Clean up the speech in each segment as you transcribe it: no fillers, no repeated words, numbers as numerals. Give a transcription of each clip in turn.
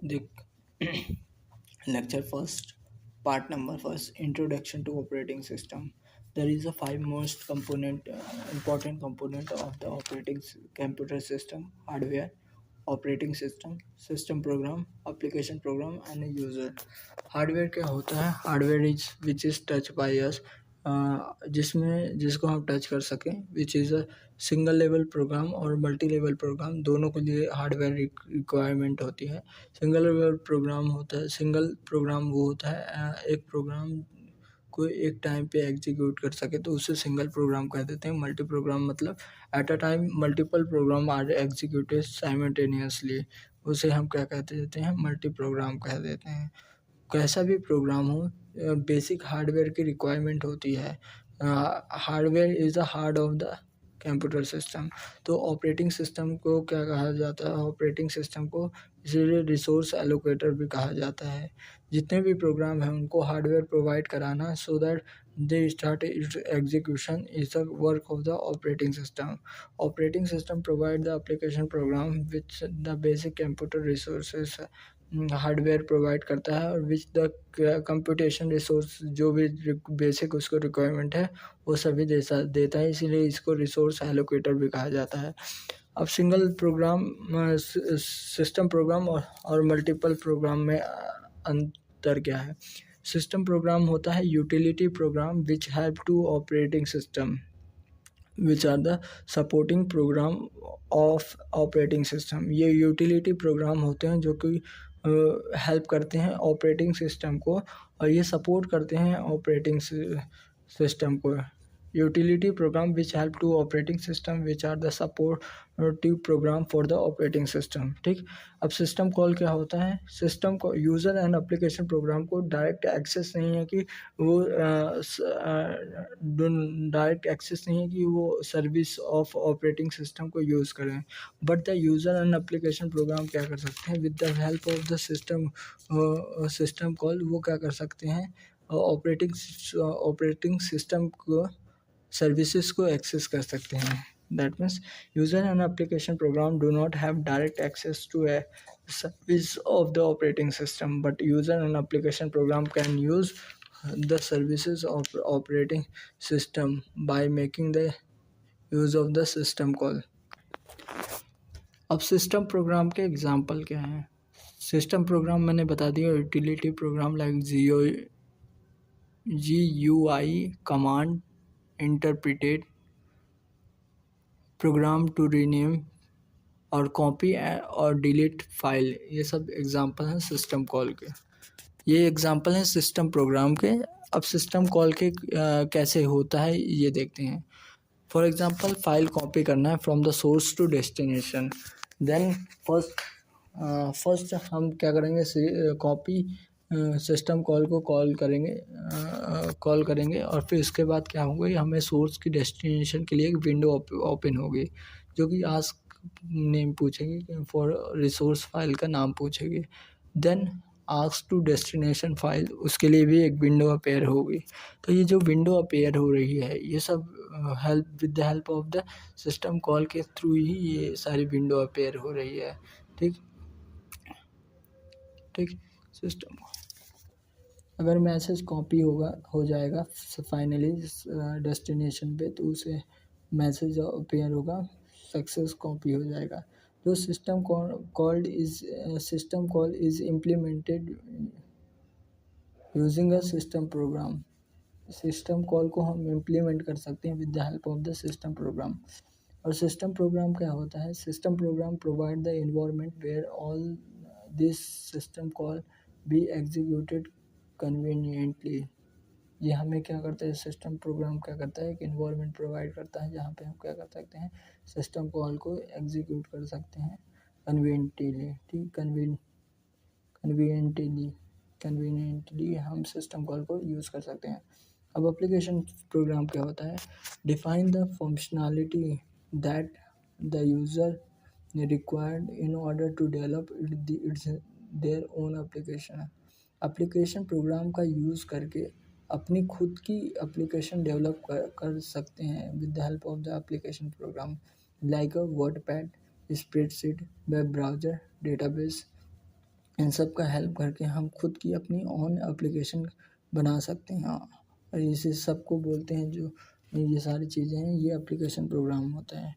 The lecture first, part number first, introduction to operating system. There is a five most important component of the computer system: hardware, operating system, system program, application program, and a user. Hardware क्या होता है? Hardware is which is touch by us, जिसको हम touch कर सकें, which is a single level program और multi level program, दोनों के लिए हार्डवेयर रिक्वायरमेंट होती है। सिंगल लेवल प्रोग्राम होता है, सिंगल प्रोग्राम वो होता है एक प्रोग्राम को एक टाइम पे एग्जीक्यूट कर सके तो उसे सिंगल प्रोग्राम कह देते हैं। मल्टी प्रोग्राम मतलब at a time multiple program are executed simultaneously, उसे हम क्या कहते देते हैं? मल्टी प्रोग्राम कह देते हैं। कैसा भी प्रोग्राम हो, बेसिक हार्डवेयर की रिक्वायरमेंट होती है। Hardware is the heart of the computer system. तो ऑपरेटिंग सिस्टम को क्या कहा जाता है? ऑपरेटिंग सिस्टम को इसीलिए रिसोर्स एलोकेटर भी कहा जाता है। जितने भी प्रोग्राम हैं उनको हार्डवेयर प्रोवाइड कराना so that they start it's execution is the work of the operating system. Operating system provide the application programme which the basic computer resources, hardware provide करता है, और विच द कंप्यूटेशन रिसोर्स, जो भी basic उसको requirement है वो सभी देता है, इसीलिए इसको रिसोर्स एलोकेटर भी कहा जाता है। अब सिंगल प्रोग्राम सिस्टम प्रोग्राम और मल्टीपल प्रोग्राम में अंतर क्या है? सिस्टम प्रोग्राम होता है utility program which help to operating system which are the supporting program of operating system. ये यूटिलिटी प्रोग्राम होते हैं जो कि हेल्प करते हैं ऑपरेटिंग सिस्टम को, और ये सपोर्ट करते हैं ऑपरेटिंग सिस्टम को। Utility program which help to operating system which are the supportive program for the operating system. ठीक। अब सिस्टम कॉल क्या होता है? सिस्टम को यूज़र एंड एप्लीकेशन प्रोग्राम को डायरेक्ट एक्सेस नहीं है कि वो डायरेक्ट एक्सेस नहीं है कि वो सर्विस ऑफ ऑपरेटिंग सिस्टम को यूज़ करें, but the user and application programme क्या कर सकते हैं? With the help of the system call वो क्या कर सकते हैं? ऑपरेटिंग सिस्टम को सर्विसेज को एक्सेस कर सकते हैं। That means user and application program do not have direct access to a service of the operating system, but user and application program can use the services of operating system by making the use of the system call. अब system program के example क्या हैं? System program मैंने बता दिया, utility program like GUI command interpreted program to rename और copy और delete file, ये सब एग्जांपल हैं सिस्टम कॉल के। ये एग्जांपल हैं सिस्टम प्रोग्राम के। अब सिस्टम कॉल के कैसे होता है ये देखते हैं। फॉर एग्जांपल फाइल कॉपी करना है from the source to destination, then first हम क्या करेंगे? कॉपी सिस्टम कॉल को कॉल करेंगे और फिर उसके बाद क्या होगा? हमें सोर्स की डेस्टिनेशन के लिए एक विंडो ओपन होगी जो कि आस्क नेम पूछेगी, फॉर रिसोर्स फाइल का नाम पूछेगी। Then ask to destination file, उसके लिए भी एक विंडो अपेयर होगी। तो ये जो विंडो अपेयर हो रही है ये सब with the help of the system call के थ्रू ही ये सारी विंडो अपेयर हो रही है। ठीक। सिस्टम अगर मैसेज कॉपी हो जाएगा फाइनली डेस्टिनेशन पे, तो उसे मैसेज अपेयर होगा, सक्सेस कॉपी हो जाएगा। जो system call is implemented using a system program. System call को हम इम्प्लीमेंट कर सकते हैं with the help of the system program. और सिस्टम प्रोग्राम क्या होता है? System program provide the environment where all this system call be executed conveniently. ये हमें क्या करता है? सिस्टम प्रोग्राम क्या करता है? एक एनवायरनमेंट प्रोवाइड करता है जहाँ पे हम क्या कर सकते हैं? सिस्टम कॉल को एग्जीक्यूट कर सकते हैं कन्वीनियंटली। ठीक, कन्वीनियंटली हम सिस्टम कॉल को यूज़ कर सकते हैं। अब एप्लीकेशन प्रोग्राम क्या होता है? Define the functionality that the user required in order to develop its their own application. Application program का यूज़ करके अपनी खुद की एप्लीकेशन डेवलप कर सकते हैं with the help of the application program, like a wordpad, spreadsheet, web browser, database, इन सब का हेल्प करके हम खुद की अपनी ओन एप्लीकेशन बना सकते हैं। और इसे सबको बोलते हैं, जो ये सारी चीज़ें हैं, ये एप्लीकेशन प्रोग्राम होता है।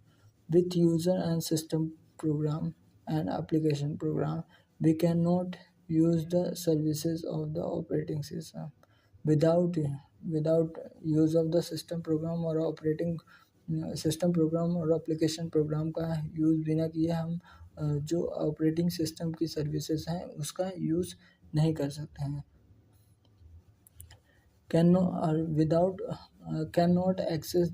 With user and system program and application program we can not use the services of the operating system without without use of the system program और operating सिस्टम प्रोग्राम और एप्लीकेशन प्रोग्राम का use बिना किए हम जो operating system की services हैं उसका यूज़ नहीं कर सकते हैं। Can not access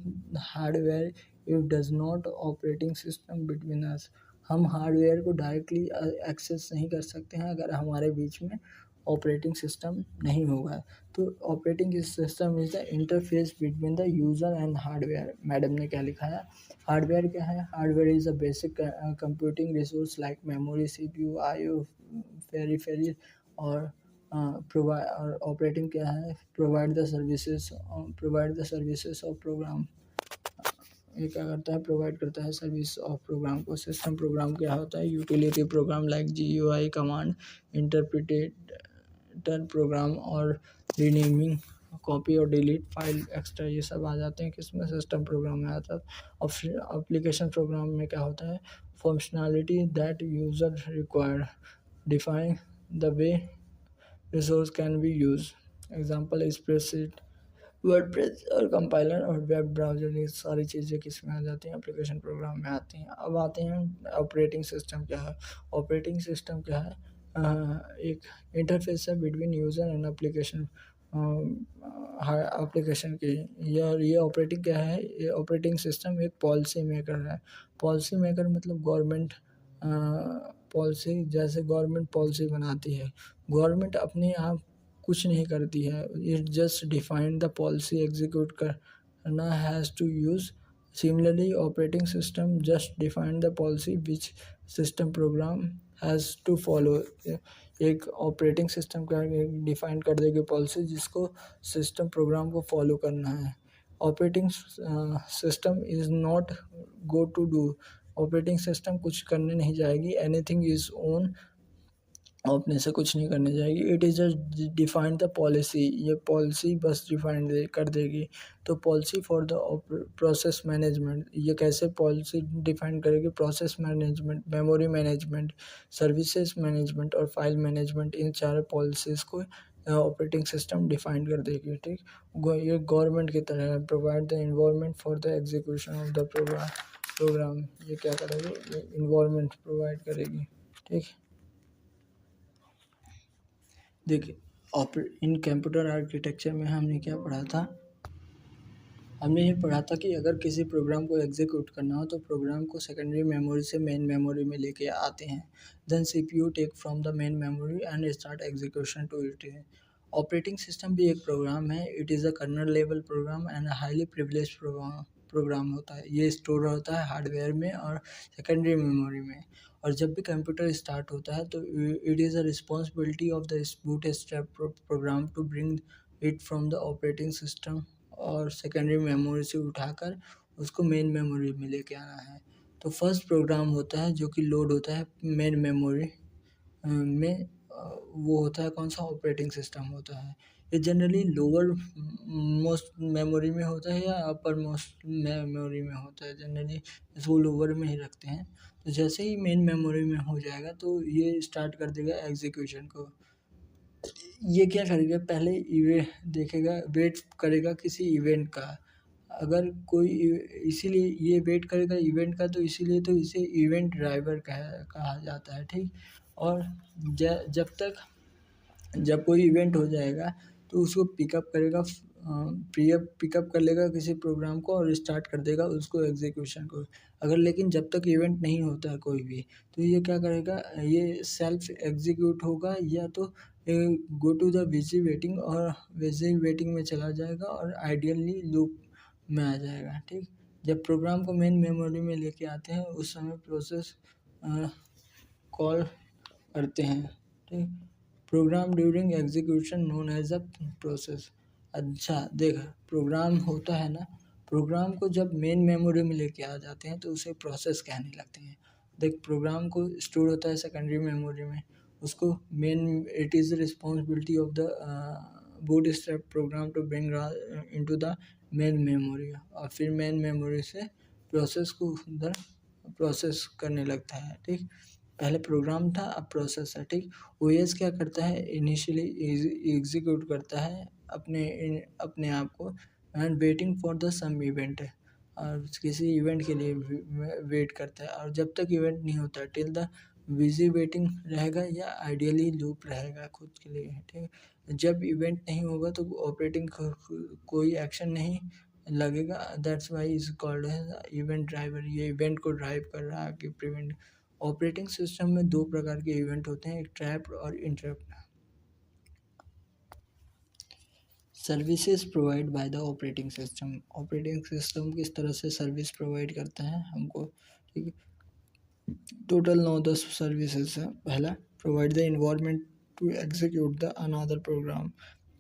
hardware if does not operating system between us। हम हार्डवेयर को डायरेक्टली एक्सेस नहीं कर सकते हैं अगर हमारे बीच में ऑपरेटिंग सिस्टम नहीं होगा। तो operating system is the interface between the user and hardware. Madam ने क्या लिखा है? हार्डवेयर क्या है? Hardware is a basic computing resource like memory, CPU, IO, peripheral और प्रोवाइड। और ऑपरेटिंग क्या है? Provide the services of program. ये क्या करता है? प्रोवाइड करता है सर्विस ऑफ प्रोग्राम को। सिस्टम प्रोग्राम क्या होता है? Utility program like GUI command, interpreter program और रीनेमिंग, कॉपी और डिलीट फाइल एक्स्ट्रा, ये सब आ जाते हैं किसमें? सिस्टम प्रोग्राम में आता है। और एप्लीकेशन प्रोग्राम में क्या होता है? Functionality that user required, define the way resource can be use. Example spreadsheet, WordPress और कंपाइलर और वेब ब्राउज़र, ये सारी चीज़ें किस में आ जाती हैं? एप्लीकेशन प्रोग्राम में आती हैं। अब आते हैं ऑपरेटिंग सिस्टम क्या है। ऑपरेटिंग सिस्टम क्या है? एक इंटरफेस है between user and application, application की। ये ऑपरेटिंग क्या है? ये ऑपरेटिंग सिस्टम एक पॉलिसी मेकर है। पॉलिसी मेकर मतलब गवर्नमेंट पॉलिसी, जैसे गवर्नमेंट पॉलिसी बनाती है। गवर्नमेंट अपने आप कुछ नहीं करती है, it just define the policy, execute करना has to use. Similarly operating system just define the policy which system program has to follow. एक ऑपरेटिंग सिस्टम का डिफाइन कर देगी पॉलिसी जिसको सिस्टम प्रोग्राम को फॉलो करना है। Operating system is not go to do. Operating system कुछ करने नहीं जाएगी। एनीथिंग इज़ ओन, अपने से कुछ नहीं करने जाएगी। It is just define the policy, ये पॉलिसी बस डिफाइन कर देगी। तो policy for the process management, ये कैसे पॉलिसी डिफाइन करेगी? Process management, memory management, services management और फाइल मैनेजमेंट, इन चारों पॉलिसीज़ को ऑपरेटिंग सिस्टम डिफाइन कर देगी। ठीक, ये गवर्नमेंट की तरह है। Provide the environment for the execution of the program, ये क्या करेगी? ये इन्वायरमेंट प्रोवाइड करेगी। ठीक, देखिए इन कंप्यूटर आर्किटेक्चर में हमने क्या पढ़ा था? हमने ये पढ़ा था कि अगर किसी प्रोग्राम को एग्जीक्यूट करना हो तो प्रोग्राम को सेकेंडरी मेमोरी से मेन मेमोरी में लेके आते हैं। Then CPU take from the main memory and start execution to it. Operating system भी एक प्रोग्राम है। It is a kernel level program and highly privilege program होता है। ये स्टोर होता है हार्डवेयर में और सेकेंडरी मेमोरी में। और जब भी कंप्यूटर स्टार्ट होता है तो it is a responsibility of the bootstrap program to bring it from the operating system और सेकेंडरी मेमोरी से उठाकर उसको मेन मेमोरी में लेके आना है। तो फर्स्ट प्रोग्राम होता है जो कि लोड होता है मेन मेमोरी में, वो होता है कौन सा? ऑपरेटिंग सिस्टम होता है। ये जनरली लोअर मोस्ट मेमोरी में होता है या अपर मोस्ट मेमोरी में होता है। जनरली इसको लोअर में ही रखते हैं। तो जैसे ही मेन मेमोरी में हो जाएगा तो ये स्टार्ट कर देगा एग्जीक्यूशन को। ये क्या करेगा? पहले देखेगा, वेट करेगा किसी इवेंट का। अगर कोई इसीलिए ये वेट करेगा इवेंट का, तो इसीलिए तो इसे इवेंट ड्राइवर कहा जाता है। ठीक, और जब कोई इवेंट हो जाएगा तो उसको पिकअप करेगा, पिकअप कर लेगा किसी प्रोग्राम को और स्टार्ट कर देगा उसको एग्जीक्यूशन को। अगर लेकिन जब तक इवेंट नहीं होता है कोई भी, तो ये क्या करेगा? ये सेल्फ एग्जीक्यूट होगा या तो go to the busy waiting और बिजी वेटिंग में चला जाएगा और आइडियली लूप में आ जाएगा। ठीक, जब प्रोग्राम को मेन मेमोरी में लेके आते हैं उस समय प्रोसेस कॉल करते हैं। ठीक, program during execution known as a process. अच्छा देख, प्रोग्राम होता है ना, प्रोग्राम को जब मेन मेमोरी में लेके आ जाते हैं तो उसे प्रोसेस कहने लगते हैं। देख, प्रोग्राम को स्टोर होता है सेकेंडरी मेमोरी में, उसको main it is responsibility of the boot strap program to bring into the main memory, और फिर मेन मेमोरी से प्रोसेस को उधर प्रोसेस करने लगता है। ठीक, पहले प्रोग्राम था, अब प्रोसेस है। ठीक, ओएस क्या करता है, इनिशियली एग्जीक्यूट करता है अपने आप को and waiting for the some event, और किसी इवेंट के लिए वेट करता है, और जब तक इवेंट नहीं होता टिल द बिजी वेटिंग रहेगा या आइडियली लूप रहेगा खुद के लिए। ठीक, जब इवेंट नहीं होगा तो ऑपरेटिंग कोई एक्शन नहीं लगेगा, दैट्स वाई इज कॉल्ड है इवेंट ड्राइवर। ये इवेंट को ड्राइव कर रहा है कि प्रिवेंट। ऑपरेटिंग सिस्टम में दो प्रकार के इवेंट होते हैं, एक ट्रैप और interrupt. Services provide by the operating system. Operating system किस तरह से सर्विस प्रोवाइड करता है हमको। ठीक है, टोटल 9-10 सर्विसेज है। पहला, provide the environment to execute the another program.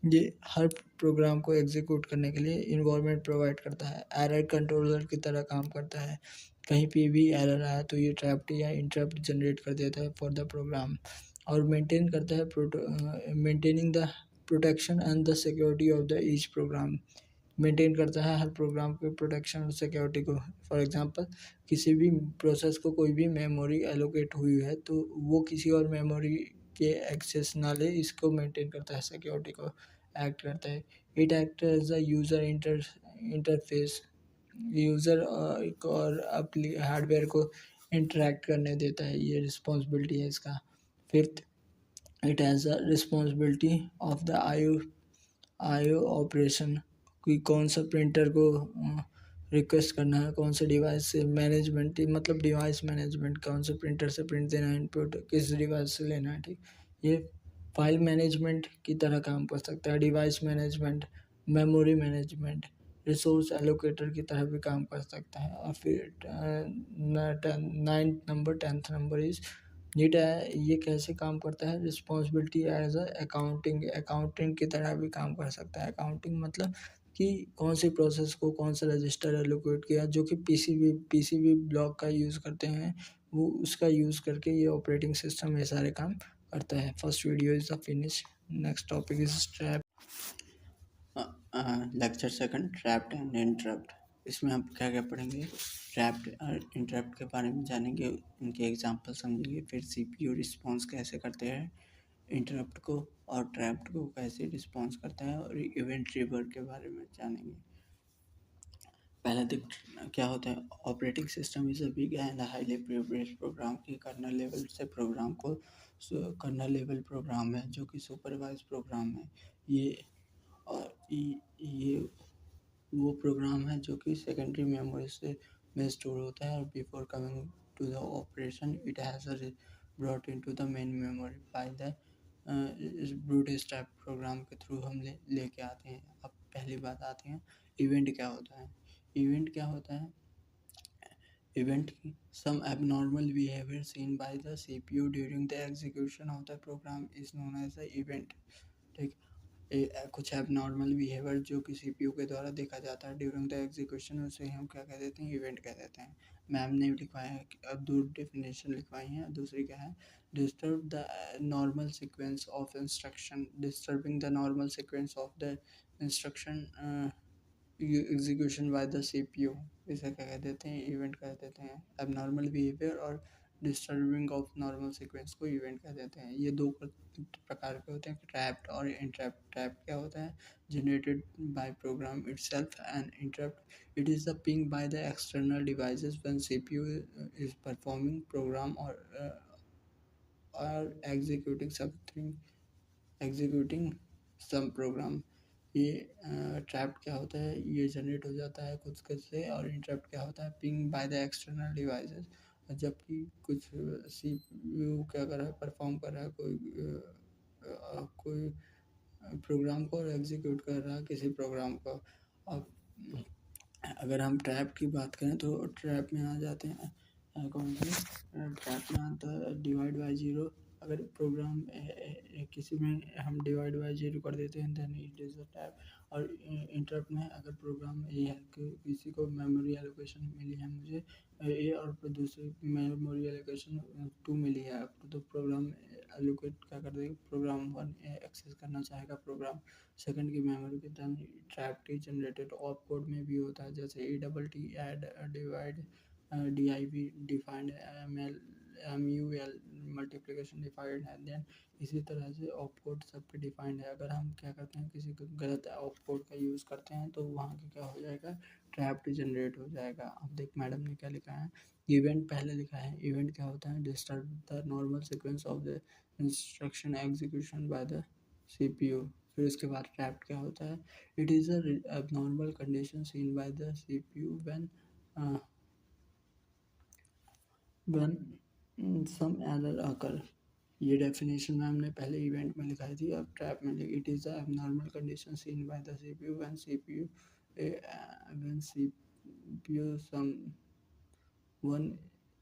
ये हर प्रोग्राम को एग्जीक्यूट करने के लिए इन्वायरमेंट प्रोवाइड करता है। एरर कंट्रोलर की तरह काम करता है, कहीं पे भी एरर आया तो ये ट्रैप्ट या इंटरप्ट जनरेट कर देता है फॉर द प्रोग्राम। और मेंटेन करता है maintaining the protection and the security of the each program. Maintain करता है हर प्रोग्राम के प्रोटेक्शन और सिक्योरिटी को। फॉर एग्जांपल, किसी भी प्रोसेस को कोई भी मेमोरी एलोकेट हुई है तो वो किसी और मेमोरी के एक्सेस ना ले, इसको मेंटेन करता है, सिक्योरिटी को एक्ट करता है। It act as a user interface, user और हार्डवेयर को इंटरेक्ट करने देता है, ये रिस्पॉन्सिबिलिटी है इसका। Fifth, it has a responsibility of the IO operation, कि कौन सा प्रिंटर को रिक्वेस्ट करना है, कौन से डिवाइस से मैनेजमेंट, मतलब डिवाइस मैनेजमेंट, कौन से प्रिंटर से प्रिंट देना है, इनपुट किस डिवाइस से लेना है। ठीक, ये फाइल मैनेजमेंट की तरह काम कर सकता है, device management, memory management, resource allocator की तरह भी काम कर सकता है। और फिर 10th नंबर इज ये कैसे काम करता है, रिस्पॉन्सिबिलिटी एज अ अकाउंटिंग की तरह भी काम कर सकता है। अकाउंटिंग मतलब कि कौन सी प्रोसेस को कौन सा रजिस्टर एलोकेट किया, जो कि पीसीबी ब्लॉक का यूज़ करते हैं, वो उसका यूज़ करके ये ऑपरेटिंग सिस्टम ये सारे काम करता है। First video is the finish. Next topic is trap. Lecture second, trapped and interrupt. इसमें हम क्या क्या पढ़ेंगे, ट्रैप्ड और इंटरप्ट के बारे में जानेंगे, उनके एग्जांपल समझेंगे, फिर सीपीयू रिस्पॉन्स कैसे करते हैं इंटरप्ट को, और ट्रैप्ड को कैसे रिस्पॉन्स करता है, और इवेंट ट्रिगर के बारे में जानेंगे। पहले देख क्या होता है, operating system is a big and highly privileged program. की कर्नल लेवल से प्रोग्राम को कर्नल लेवल प्रोग्राम है जो कि सुपरवाइज प्रोग्राम है। ये वो प्रोग्राम है जो कि सेकेंडरी मेमोरी से में स्टोर होता है, और before coming to the operation it has brought into the main memory by the इस ब्रूट स्ट्रैप प्रोग्राम के थ्रू हम लेके आते हैं। अब पहली बात आती है, इवेंट क्या होता है। इवेंट क्या होता है, event some abnormal behavior seen by the CPU during the execution of the program is known as the event। ठीक, कुछ एबनॉर्मल बिहेवियर जो कि सीपीयू के द्वारा देखा जाता है ड्यूरिंग द एग्जीक्यूशन, उसे हम क्या कह देते हैं, इवेंट कह देते हैं। मैम ने लिखवाया है, अब दो डेफिनेशन लिखवाई हैं, दूसरी क्या है, disturb the normal sequence of instruction, disturbing the normal sequence of the instruction execution by the CPU, इसे क्या कह देते हैं, इवेंट कह देते हैं। एबनॉर्मल बिहेवियर और डिस्टर्बिंग ऑफ नॉर्मल सीक्वेंस को इवेंट कह देते हैं। ये दो प्रकार के होते हैं, ट्रैप्ड और इंटरप्ट। ट्रैप क्या होता है, generated by program itself, and interrupt it is the ping by the external devices when CPU is performing program और एग्जीक्यूटिंग सम प्रोग्राम। ये ट्रैप्ड क्या होता है, ये जनरेट हो जाता है खुद के से, और इंटरप्ट क्या होता है, ping by the external devices. जबकि कुछ सीपीयू क्या कर रहा है, परफॉर्म कर रहा है कोई प्रोग्राम को, और एग्जीक्यूट कर रहा है किसी प्रोग्राम को। अब अगर हम ट्रैप की बात करें तो ट्रैप में आ जाते हैं कौन से, ट्रैप में आता है डिवाइड बाय जीरो। अगर प्रोग्राम किसी में हम डिवाइड बाय जीरो कर देते हैं then it is a trap. और इंटरप्ट में अगर प्रोग्राम ये है कि किसी को मेमोरी एलोकेशन मिली है मुझे ए और दूसरी मेमोरी एलोकेशन 2 मिली है, तो प्रोग्राम एलोकेट क्या कर देगा, प्रोग्राम 1 एक्सेस करना चाहेगा प्रोग्राम सेकंड की मेमोरी की, then trap T generated opcode में भी होता है, जैसे A double D add divide DIV defined MUL multiplication defined है। देन इसी तरह से ऑप कोड सब पे डिफाइंड है। अगर हम क्या करते हैं किसी को गलत ऑप कोड का यूज़ करते हैं तो वहाँ का क्या हो जाएगा, ट्रैप जनरेट हो जाएगा। अब देख मैडम ने क्या लिखा है, इवेंट पहले लिखा है। इवेंट क्या होता है, disturb the normal sequence of the instruction execution by the CPU। फिर उसके बाद ट्रैप क्या होता है, it is a abnormal condition seen by the CPU when some error occur। ये डेफिनेशन में हमने पहले इवेंट में लिखाई थी, अब ट्रैप में लिखी। It is a abnormal condition seen by the CPU when CPU some one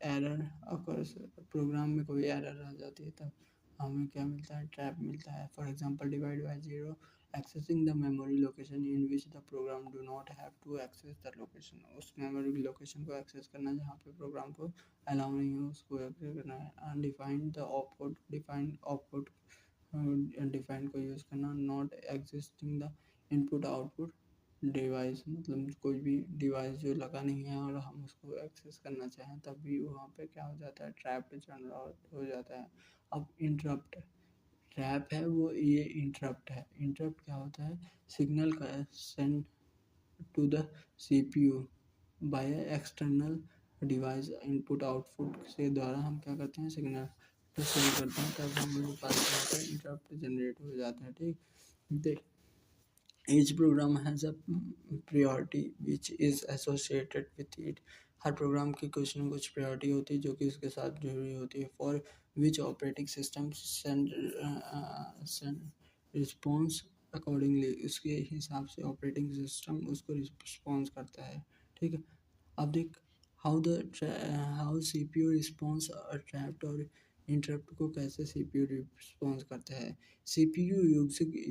error occurs, program में कोई एरर आ जाती है तब हमें क्या मिलता है, ट्रैप मिलता है। For example divide by zero accessing the memory location in which the program do not have to access the location. उस मेमोरी लोकेशन को एक्सेस करना जहाँ पे प्रोग्राम को अलाउ नहीं हो उसको एक्सेस करना है। Undefined the opcode, defined opcode defined को यूज़ करना। Not existing the input output device, मतलब कोई भी डिवाइस जो लगा नहीं है और हम उसको एक्सेस करना चाहें तब भी वहाँ पे क्या हो जाता है, ट्रैप जनरेट हो जाता है। अब इंटरप्ट, ट्रैप है वो ये इंटरप्ट है। इंटरप्ट क्या होता है, सिग्नल का send to the CPU by external device, input output से द्वारा हम क्या करते हैं, सिग्नल तो सेंड करते हैं तब हमारे पास क्या होता है, इंटरप्ट जनरेट हो जाता है। ठीक, देख each program has a priority which is associated with it। हर प्रोग्राम की कुछ ना कुछ प्रायोरिटी होती है जो कि उसके साथ जुड़ी होती है। For which operating system send response accordingly, उसके हिसाब से ऑपरेटिंग सिस्टम उसको रिस्पॉन्स करता है। ठीक है, अब देख हाउ CPU रिस्पॉन्स ट्रैप्ड और इंटरप्ट को कैसे CPU रिस्पॉन्स करता है। CPU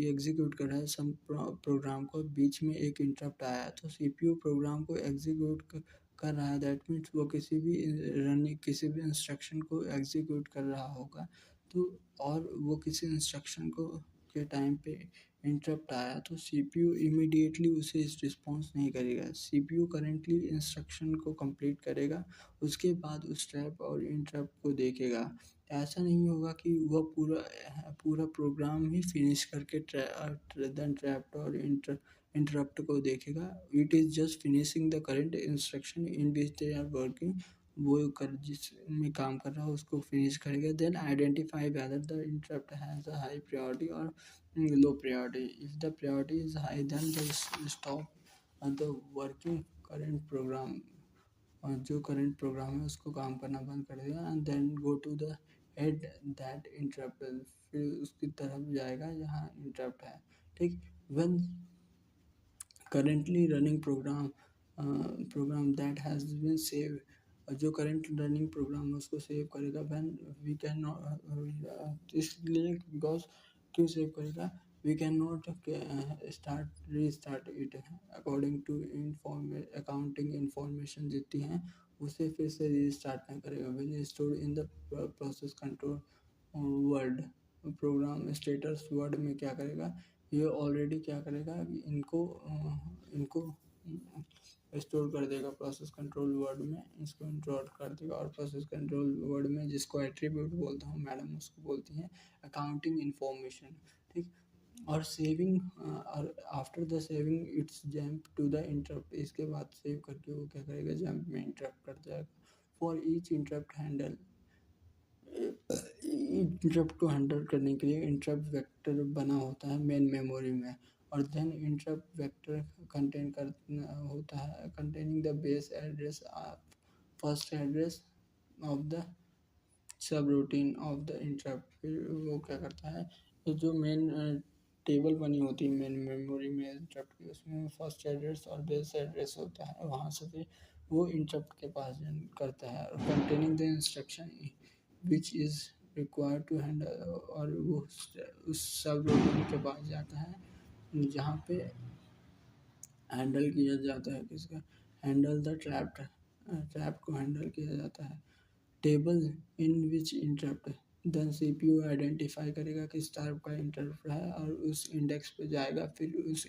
एग्जीक्यूट कर रहा है सम प्रोग्राम को, बीच में एक इंटरप्ट आया तो CPU प्रोग्राम को एग्जीक्यूट कर रहा है, दैट मीन्स वो किसी भी इंस्ट्रक्शन को एग्जीक्यूट कर रहा होगा। तो और वो किसी इंस्ट्रक्शन को के टाइम पे इंटरप्ट आया तो CPU इमीडिएटली उसे रिस्पॉन्स नहीं करेगा। CPU करेंटली इंस्ट्रक्शन को कंप्लीट करेगा, उसके बाद उस ट्रैप और इंटरप्ट को देखेगा। ऐसा नहीं होगा कि वह पूरा प्रोग्राम ही फिनिश करके देन ट्रैप्ट और इंटरप्ट को देखेगा। It is just finishing the current instruction in which they are working. वो कर जिसमें काम कर रहा है उसको फिनिश करेगा। Then identify whether the interrupt has a high priority और low priority. If the priority is high then the stop the working current program, और जो करंट प्रोग्राम है उसको काम करना बंद कर देगा। And then go to the head that interrupt, फिर उसकी तरफ जाएगा जहाँ इंटरप्ट है। ठीक, when currently running program that has been save, और जो करंट रनिंग प्रोग्राम है उसको सेव करेगा। व्हेन वी कैन नॉट, इसलिए बिकॉज क्यों सेव करेगा, we can not start restart it according to accounting information जितनी हैं उसे फिर से रीस्टार्ट नहीं करेगा। When store in the process control word, program status word में क्या करेगा, ये ऑलरेडी क्या करेगा कि इनको स्टोर कर देगा प्रोसेस कंट्रोल वर्ड में, इसको इंस्टॉल कर देगा। और प्रोसेस कंट्रोल वर्ड में जिसको एट्रीब्यूट बोलता हूँ मैडम उसको बोलती हैं अकाउंटिंग इंफॉर्मेशन। ठीक, और सेविंग, और after the saving it's jump to the interrupt, इसके बाद सेव करके वो क्या करेगा, जंप में इंटरप्ट कर जाएगा। For each interrupt handle, interrupt को हैंडल करने के लिए इंटरप्ट वेक्टर बना होता है मेन मेमोरी में। और देन इंटरप्ट वेक्टर कंटेन कर होता है containing the base address first address of the सब रूटीन ऑफ द इंटरप्ट। फिर वो क्या करता है, तो जो मेन टेबल बनी होती है मेन मेमोरी में इंटरप्ट की, उसमें फर्स्ट एड्रेस और बेस एड्रेस होता है, वहाँ से फिर वो इंटरप्ट के पास करता है। Containing the instruction which is required to handle, और वो उस सब रूटीन के पास जाता है जहाँ पे हैंडल किया जाता है किसका, हैंडल द ट्रैप्ड, ट्रैप को हैंडल किया जाता है। Table in which interrupt, then CPU identify करेगा किस टाइप का इंटरप्ट है और उस इंडेक्स पे जाएगा, फिर उस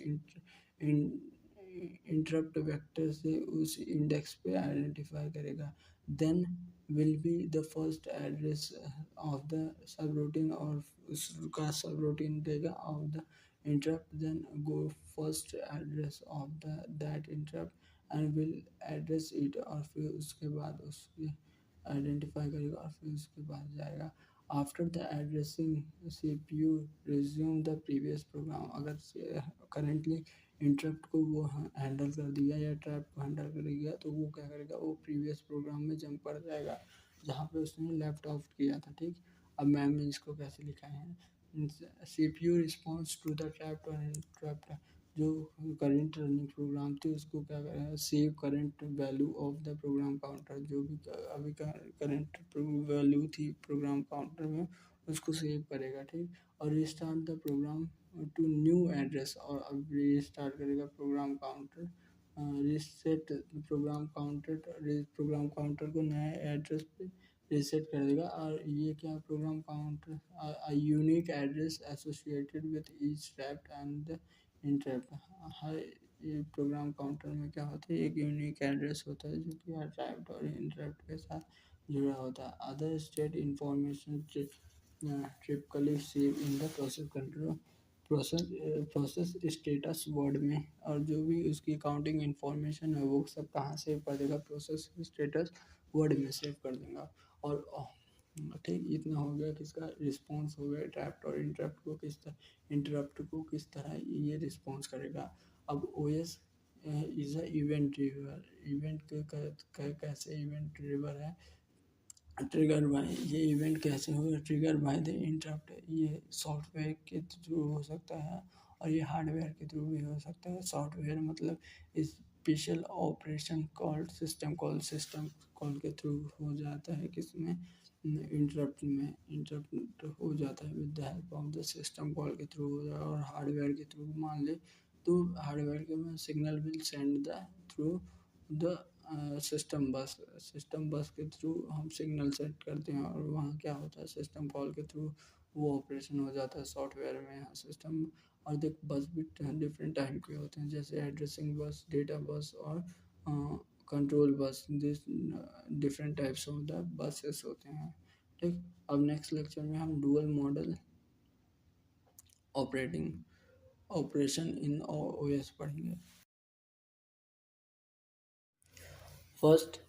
इंटरप्ट वेक्टर से उस इंडेक्स पे आइडेंटिफाई करेगा। Then will be the first address of the subroutine, और उसका सब रूटीन देगा of the interrupt, then go first address of the that interrupt and will address it, और फिर उसके बाद उसकी आइडेंटिफाई करेगा और फिर उसके बाद जाएगा। After the addressing CPU resume the previous programme, अगर करेंटली इंटरप्ट को वो हैंडल कर दिया या ट्रैप को हैंडल कर दिया तो वो क्या करेगा, वो प्रीवियस प्रोग्राम में जंप कर जाएगा जहाँ पे उसने लेफ्ट ऑफ किया था। ठीक, अब मैम ने इसको कैसे लिखा है, CPU response to the trapped और इंटरप्ट, जो करंट रनिंग प्रोग्राम थी उसको क्या करेगा, save current value of the program counter, जो भी अभी का करंट वैल्यू थी प्रोग्राम काउंटर में उसको सेव करेगा। ठीक, और restart the program to new address, और अब रिस्टार्ट करेगा program counter, reset program counter को नए एड्रेस पे रीसेट कर देगा। और ये क्या, program counter unique address associated with each trap and the interrupt, हर ये प्रोग्राम काउंटर में क्या होता है, एक यूनिक एड्रेस होता है जो कि हर ट्रैप और इंटरप्ट के साथ जुड़ा होता है। Other state information typically save in the process control, process status word में, और जो भी उसकी काउंटिंग इंफॉर्मेशन है वो सब कहाँ सेव कर देगा, प्रोसेस स्टेटस वर्ड में सेव कर देगा। और ठीक, इतना हो गया किसका रिस्पॉन्स हो गया, ट्रैप्ट और इंटरप्ट को किस तरह ये रिस्पॉन्स करेगा। अब OS is a event driver, event कैसे इवेंट ड्रिवर है, ट्रिगर बाय, ये इवेंट कैसे होगा, ट्रिगर बाय द इंटरप्ट, ये सॉफ्टवेयर के थ्रू हो सकता है और ये हार्डवेयर के थ्रू भी हो सकता है। सॉफ्टवेयर मतलब special operation called system call के थ्रू हो जाता है, किसमें, इंटरप्ट हो जाता है with the help of the system call के थ्रू हो जाएगा। और हार्डवेयर के थ्रू मान ले तो हार्डवेयर के में signal will send the through the system बस के थ्रू हम सिग्नल सेट करते हैं और वहाँ क्या होता है, सिस्टम कॉल के थ्रू वो ऑपरेशन हो जाता है सॉफ्टवेयर में। यहाँ सिस्टम और देख बस भी डिफरेंट टाइप के होते हैं, जैसे एड्रेसिंग बस, डेटा बस और control bus, this different types of the buses होते हैं। ठीक, अब नेक्स्ट लेक्चर में हम dual model operating operation in OS पढ़ेंगे। फर्स्ट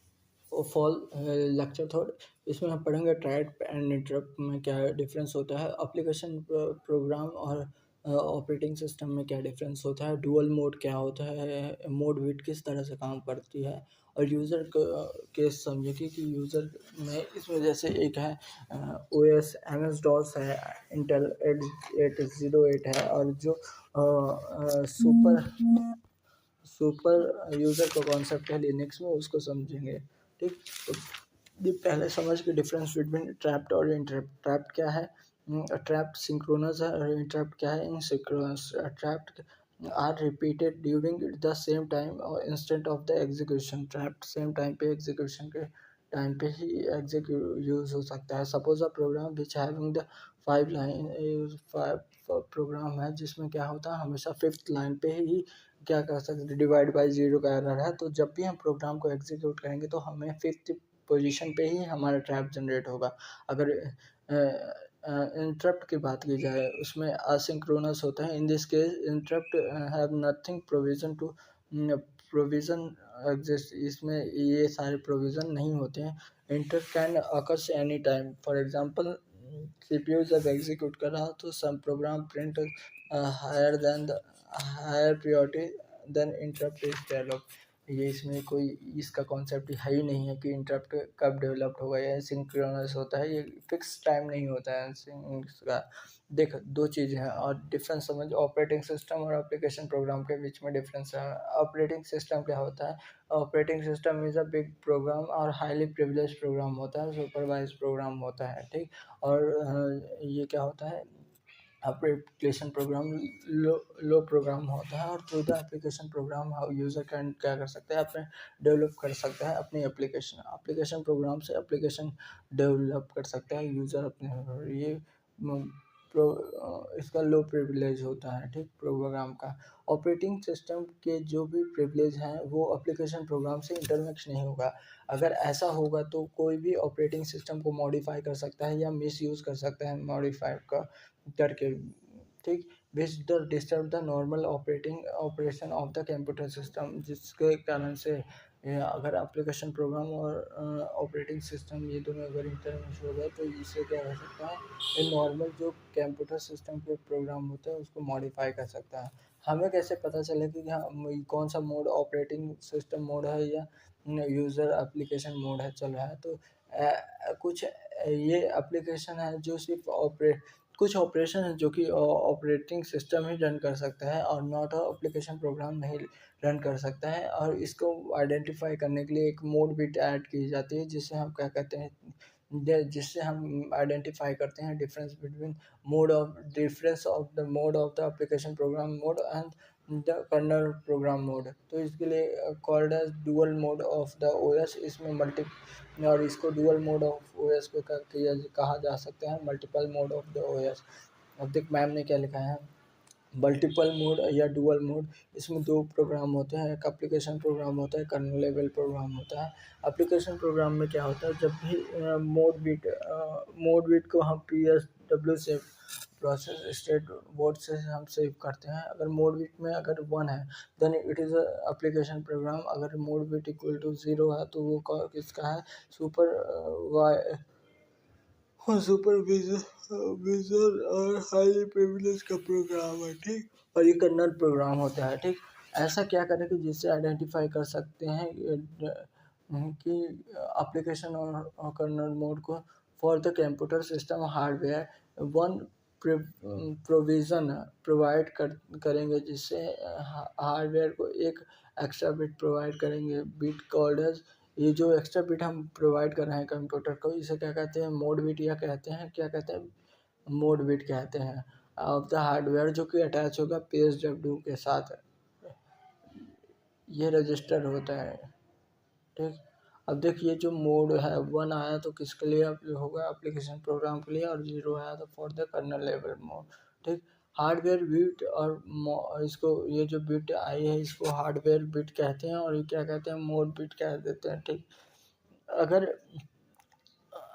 फॉल लेक्चर थर्ड, इसमें हम पढ़ेंगे ट्रैप एंड इंटरप्ट में क्या डिफरेंस होता है, एप्लीकेशन प्रोग्राम और ऑपरेटिंग सिस्टम में क्या डिफरेंस होता है, डुअल मोड क्या होता है, मोड बिट किस तरह से काम करती है, और यूज़र केस समझिए कि यूज़र में इसमें जैसे एक है O S M S DOS है, इंटेल 808 है, और जो सुपर यूज़र का कॉन्सेप्ट है लिनक्स में, उसको समझेंगे। ठीक, तो ये पहले समझ के डिफरेंस बिटवीन ट्रैप्ड और इंटरप्ट। ट्रैप्ड क्या है, ट्रैप्ड सिंक्रोनस है, और इंटरप्ट क्या है, asynchronous. Trapped are repeated during the same time और instant of the execution, trapped same time पे एग्जीक्यूशन के टाइम पे ही एग्जीक्यूट यूज हो सकता है। Suppose a program which having the 5 line, 5 program है जिसमें क्या होता है, हमेशा 5th लाइन पे ही क्या कर सकते, डिवाइड बाई ज़ीरो का एरर है, तो जब भी हम प्रोग्राम को एग्जीक्यूट करेंगे तो हमें 5th पोजीशन पे ही हमारा ट्रैप जनरेट होगा। अगर इंटरप्ट की बात की जाए उसमें असिंक्रोनस होता है, in this case interrupt have nothing provision exist, इसमें ये सारे प्रोविज़न नहीं होते हैं। Inter can occurs any time, for example CPU जब एग्जीक्यूट कर रहा तो some program print higher priority than interrupt is develop, ये इसमें कोई इसका कॉन्सेप्ट है ही नहीं है कि इंटरप्ट कब डेवलप्ड होगा या सिंक्रोनस होता है, ये फिक्स टाइम नहीं होता है इसका। देख, दो चीज़ें हैं और डिफरेंस समझ, ऑपरेटिंग सिस्टम और एप्लीकेशन प्रोग्राम के बीच में डिफरेंस है। ऑपरेटिंग सिस्टम क्या होता है? Operating system is a big program और हाईली प्रिविलेज प्रोग्राम होता है, सुपरवाइज प्रोग्राम होता है, ठीक। और ये क्या होता है? एप्लीकेशन प्रोग्राम लो लो प्रोग्राम होता है, और through the application programme user can क्या कर सकते हैं, अपने डेवलप कर सकता है अपनी एप्लीकेशन प्रोग्राम से एप्लीकेशन डेवलप कर सकता है यूज़र अपने। ये इसका लो प्रिविलेज होता है, ठीक, प्रोग्राम का। ऑपरेटिंग सिस्टम के जो भी प्रिविलेज हैं वो एप्लीकेशन प्रोग्राम से इंटरमिक्स नहीं होगा। अगर ऐसा होगा तो कोई भी ऑपरेटिंग सिस्टम को मॉडिफाई कर सकता है या मिसयूज़ कर सकता है मॉडिफाई का करके, ठीक, which the disturb the normal operation of the computer system, जिसके कारण से अगर एप्लीकेशन प्रोग्राम और ऑपरेटिंग सिस्टम ये दोनों अगर इंटरमिक्स हो गए तो इससे क्या हो सकता है, ये नॉर्मल जो कंप्यूटर सिस्टम के प्रोग्राम होता है उसको मॉडिफाई कर सकता है। हमें कैसे पता चले कि हाँ कौन सा मोड ऑपरेटिंग सिस्टम मोड है या यूज़र एप्लीकेशन मोड है चल रहा है? तो कुछ ये एप्लीकेशन है जो सिर्फ कुछ ऑपरेशन है जो कि ऑपरेटिंग सिस्टम ही रन कर सकता है और नॉट एप्लीकेशन प्रोग्राम नहीं रन कर सकता है, और इसको आइडेंटिफाई करने के लिए एक मोड बिट ऐड की जाती है जिससे हम क्या कहते हैं, जिससे हम आइडेंटिफाई करते हैं difference of the mode of the application program mode and the kernel program mode. तो इसके लिए called as dual mode of the OS, इसमें मल्टी और इसको डुअल मोड ऑफ ओएस को कहा जा सकता है multiple mode of the OS. अब देख मैम ने क्या लिखा है, मल्टीपल मोड या डुअल मोड, इसमें दो प्रोग्राम होते हैं, एक एप्लीकेशन प्रोग्राम होता है, कर्नेल लेवल प्रोग्राम होता है। एप्लीकेशन प्रोग्राम में क्या होता है, जब भी मोड बिट को हम PSW से प्रोसेस स्टेट बोर्ड से हम सेव करते हैं। अगर मोड बिट में अगर 1 है then it is application program, अगर मोड बिट इक्वल टू 0 है तो वो किसका है, सुपर सुपरविजर और हाईली प्रिविलेज का प्रोग्राम है, ठीक। और ये कर्नल प्रोग्राम होता है, ठीक। ऐसा क्या करें कि जिससे आइडेंटिफाई कर सकते हैं कि एप्लीकेशन और कर्नल मोड को for the computer system hardware one provision provide करेंगे, जिससे हार्डवेयर को एक एक्स्ट्रा बिट प्रोवाइड करेंगे, बिट कॉल्ड एज। ये जो एक्स्ट्रा बिट हम प्रोवाइड कर रहे हैं कंप्यूटर को, इसे क्या कहते हैं, मोड बिट, या कहते हैं क्या कहते हैं, मोड बिट कहते हैं ऑफ द हार्डवेयर, जो कि अटैच होगा PSW के साथ, ये रजिस्टर होता है, ठीक। अब देखिए जो मोड है 1 आया तो किसके लिए होगा, एप्लीकेशन प्रोग्राम के लिए, और 0 आया तो for the kernel level mode, ठीक। हार्डवेयर बिट और इसको ये जो बिट आई है इसको हार्डवेयर बिट कहते हैं, और ये क्या कहते हैं, मोड बिट कह देते हैं, ठीक। अगर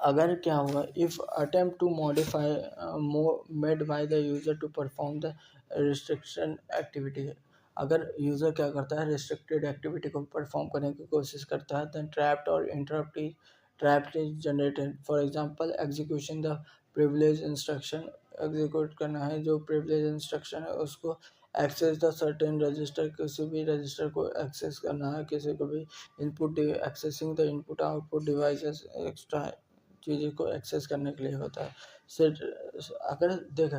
अगर क्या होगा, if attempt to modify made by the user to perform the restriction activity, अगर यूज़र क्या करता है, रिस्ट्रिक्टेड एक्टिविटी को परफॉर्म करने की कोशिश करता है, then trapped is generated. For example execution the privilege instruction, execute करना है जो प्रिविलेज इंस्ट्रक्शन है उसको, एक्सेस द सर्टेन रजिस्टर, किसी भी रजिस्टर को एक्सेस करना है, किसी को भी input accessing the input output devices, extra चीज़ों को एक्सेस करने के लिए होता है। अगर देख,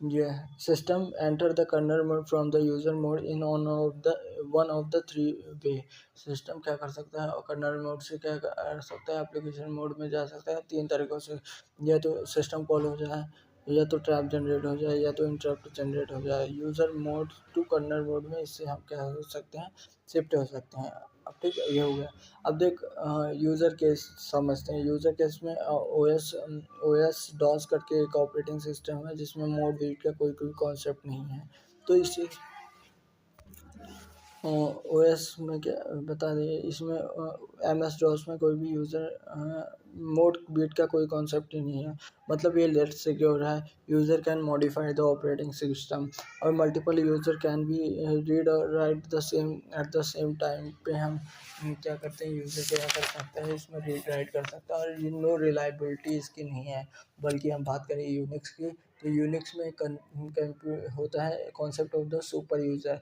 ये system enter the kernel mode from the user mode in one of the three way, system क्या कर सकता है और कर्नल मोड से क्या कर सकता है, एप्लीकेशन मोड में जा सकता है 3 तरीक़ों से, या तो सिस्टम कॉल हो जाए, या तो ट्रैप जनरेट हो जाए, या तो इंटरप्ट जनरेट हो जाए। User mode to kernel mode में इससे हम क्या हो सकते हैं, शिफ्ट हो सकते हैं। अब ठीक है, ये हो गया। अब देख यूज़र केस समझते हैं। यूज़र केस में OS डॉस करके एक ऑपरेटिंग सिस्टम है जिसमें मोड बीट का कोई कॉन्सेप्ट नहीं है। तो इस OS में क्या बता दें, इसमें MS DOS में कोई भी यूज़र मोड बीट का कोई कॉन्सेप्ट ही नहीं है, मतलब ये लेस सिक्योर है। User can modify the operating system और multiple user can be read और write the same at the same time पे हम क्या करते हैं, यूज़र क्या कर सकता है इसमें रीड राइट कर सकता है, और नो रिलायबिलिटी इसकी नहीं है। बल्कि हम बात करें यूनिक्स की, तो यूनिक्स में होता है concept of the super user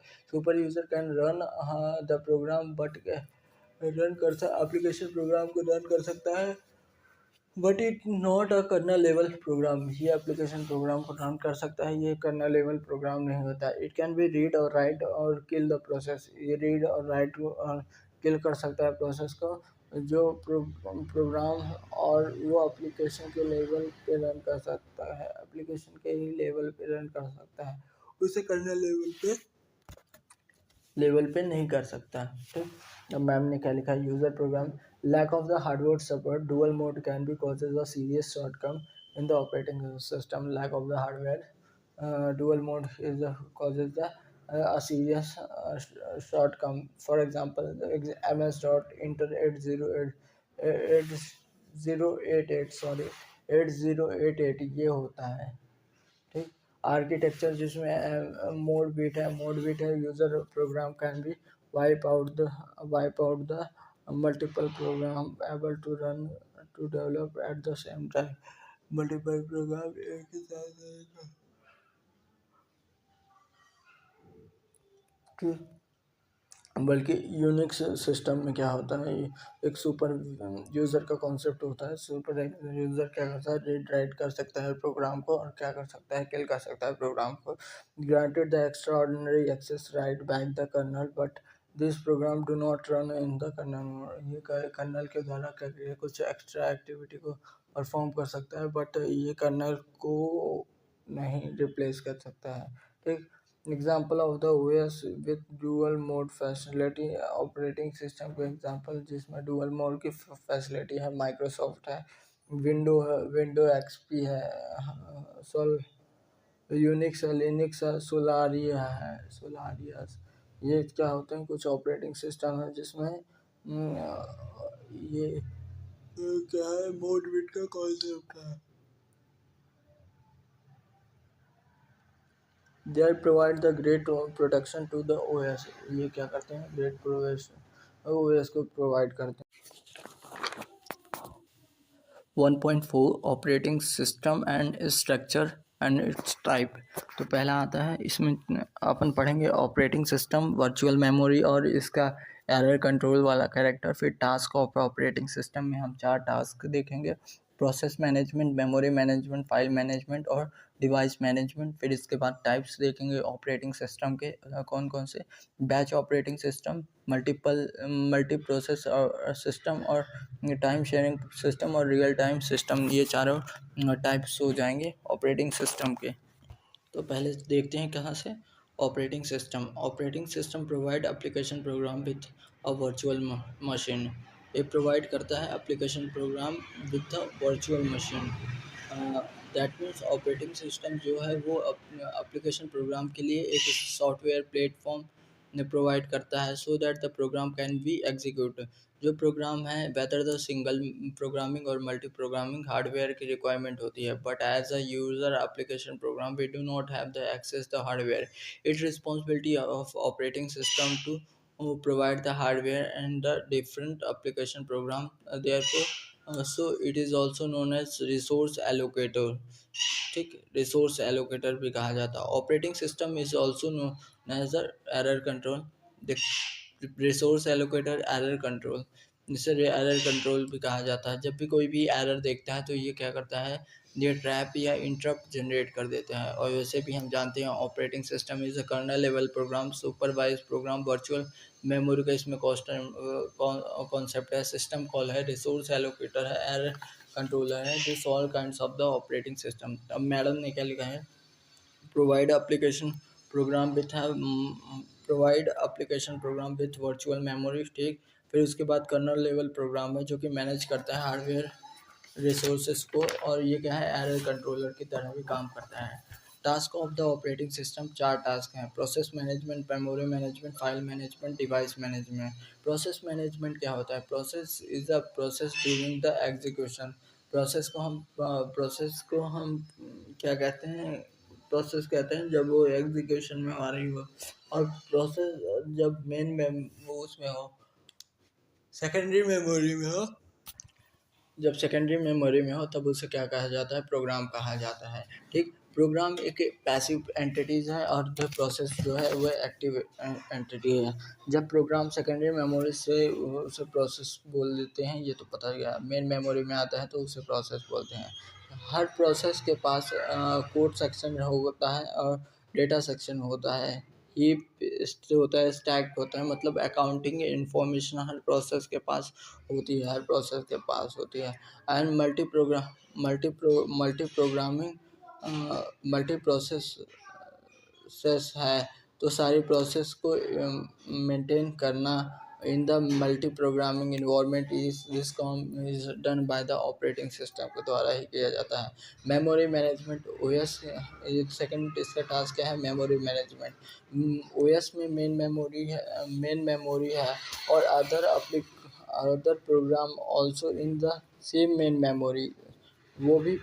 can run the program but run कर एप्लीकेशन प्रोग्राम को रन कर सकता है, but it not a kernel level program. ये एप्लीकेशन प्रोग्राम को रन कर सकता है, ये कर्नल लेवल प्रोग्राम नहीं होता। इट कैन बी रीड और राइट और किल द प्रोसेस, ये रीड और राइट और किल कर सकता है प्रोसेस को, जो प्रोग्राम और वो एप्लीकेशन के लेवल पे रन कर सकता है, एप्लीकेशन के ही लेवल पे रन कर सकता है, उसे कर्नल लेवल पे नहीं कर सकता। ठीक, अब मैम ने क्या लिखा है, user programme lack of the hardware support dual mode can be causes a serious shortcome in the operating system. Lack of the hardware dual mode is causes the a serious shortcome. For example, ms dot inter 8088 sorry 8088 ये होता है। ठीक, architecture जिसमें mode bit है user program can be wipe out the multiple program able to run to develop at the same time, multiple program एक ही साथ रहेगा। ठीक, बल्कि यूनिक्स सिस्टम में क्या होता है, एक सुपर यूज़र का कॉन्सेप्ट होता है। सुपर यूज़र क्या करता है, रीड राइट कर सकता है प्रोग्राम को, और क्या कर सकता है, किल कर सकता है प्रोग्राम को। Granted the extraordinary access right back the kernel but this program do not run in the kernel. ये कर्नल के द्वारा करके कुछ एक्स्ट्रा एक्टिविटी को परफॉर्म कर सकता है, बट ये कर्नल को नहीं रिप्लेस कर सकता है। ठीक, example of the OS with dual mode facility, operating system के एग्जाम्पल जिसमें डुअल मोड की फैसिलिटी है, माइक्रोसॉफ्ट है, विंडो एक्सपी है, सोल यूनिक्स है, लिनक्स है, सोलारियस। ये क्या होते हैं, कुछ ऑपरेटिंग सिस्टम है जिसमें ये क्या है, मोड बिट का कॉन्सेप्ट है। They provide the great protection to the OS। ये क्या करते हैं, ग्रेट प्रोटेक्शन OS को प्रोवाइड करते हैं। 1.4 operating system and structure and it's type. तो पहला आता है, इसमें अपन पढ़ेंगे ऑपरेटिंग सिस्टम, वर्चुअल मेमोरी और इसका एरर कंट्रोल वाला कैरेक्टर। फिर टास्क ऑफ ऑपरेटिंग सिस्टम में हम 4 टास्क देखेंगे, process management, memory management, file management और डिवाइस मैनेजमेंट। फिर इसके बाद टाइप्स देखेंगे ऑपरेटिंग सिस्टम के कौन कौन से, batch operating system, multi process system और टाइम शेयरिंग सिस्टम और रियल टाइम सिस्टम। ये चारों टाइप्स हो जाएंगे ऑपरेटिंग सिस्टम के। तो पहले देखते हैं कहाँ से, operating system provide application program with a virtual machine. ये प्रोवाइड करता है application program with a virtual machine. That means operating system जो है वो एप्लीकेशन प्रोग्राम के लिए एक सॉफ्टवेयर प्लेटफॉर्म प्रोवाइड करता है, so that the program can be execute. जो प्रोग्राम है वेदर द सिंगल प्रोग्रामिंग और मल्टी प्रोग्रामिंग हार्डवेयर की रिक्वायरमेंट होती है, but as a user application program we do not have the access the hardware. It responsibility of operating system to provide the hardware and the different application program, therefore so it is also known as resource allocator। ठीक, resource allocator भी कहा जाता है। Operating system is also known as a error control. Resource allocator error control, जिसे error control भी कहा जाता है। जब भी कोई भी एरर देखता है तो ये क्या करता है, ये ट्रैप या इंटरप्ट जनरेट कर देता है। और वैसे भी हम जानते हैं operating system is a kernel level program, supervise program, virtual memory का इसमें कॉन्सेप्ट है, सिस्टम कॉल है, रिसोर्स एलोकेटर है, एरर कंट्रोलर है, this all kinds of the operating system. अब मैडम ने क्या लिखा है, provide application program with virtual memory. ठीक, फिर उसके बाद कर्नल लेवल प्रोग्राम है जो कि मैनेज करता है हार्डवेयर रिसोर्सेज को, और ये क्या है, एरर कंट्रोलर की तरह भी काम करता है। Task of the operating system चार टास्क हैं: process management, memory management, file management, device management. Process management क्या होता है? Process is a process during the execution. Process को हम क्या कहते हैं? प्रोसेस कहते हैं जब वो एग्जीक्यूशन में आ रही हो, और प्रोसेस जब वो उसमें हो, सेकेंडरी मेमोरी में हो। जब सेकेंडरी मेमोरी में हो तब उसे क्या कहा जाता है? प्रोग्राम कहा जाता है। ठीक, प्रोग्राम एक पैसिव एंटिटीज है और जो प्रोसेस जो है वो एक्टिव एंटिटी है। जब प्रोग्राम सेकेंडरी मेमोरी से उसे प्रोसेस बोल देते हैं, ये तो पता ही है। मेन मेमोरी में आता है तो उसे प्रोसेस बोलते हैं। हर प्रोसेस के पास कोड सेक्शन होता है और डेटा सेक्शन होता है। हीप होता है, स्टैक होता है, मतलब अकाउंटिंग इंफॉर्मेशन हर प्रोसेस के पास होती है, हर प्रोसेस के पास होती है। And multi programming multi process है, तो सारी प्रोसेस को मेंटेन करना in the multi programming environment is this काम is done by the operating system के द्वारा ही किया जाता है। मेमोरी मैनेजमेंट, ओएस सेकंड इसका टास्क क्या है? Memory management. ओएस में मेन मेमोरी है और other program also in the same main memory, वो भी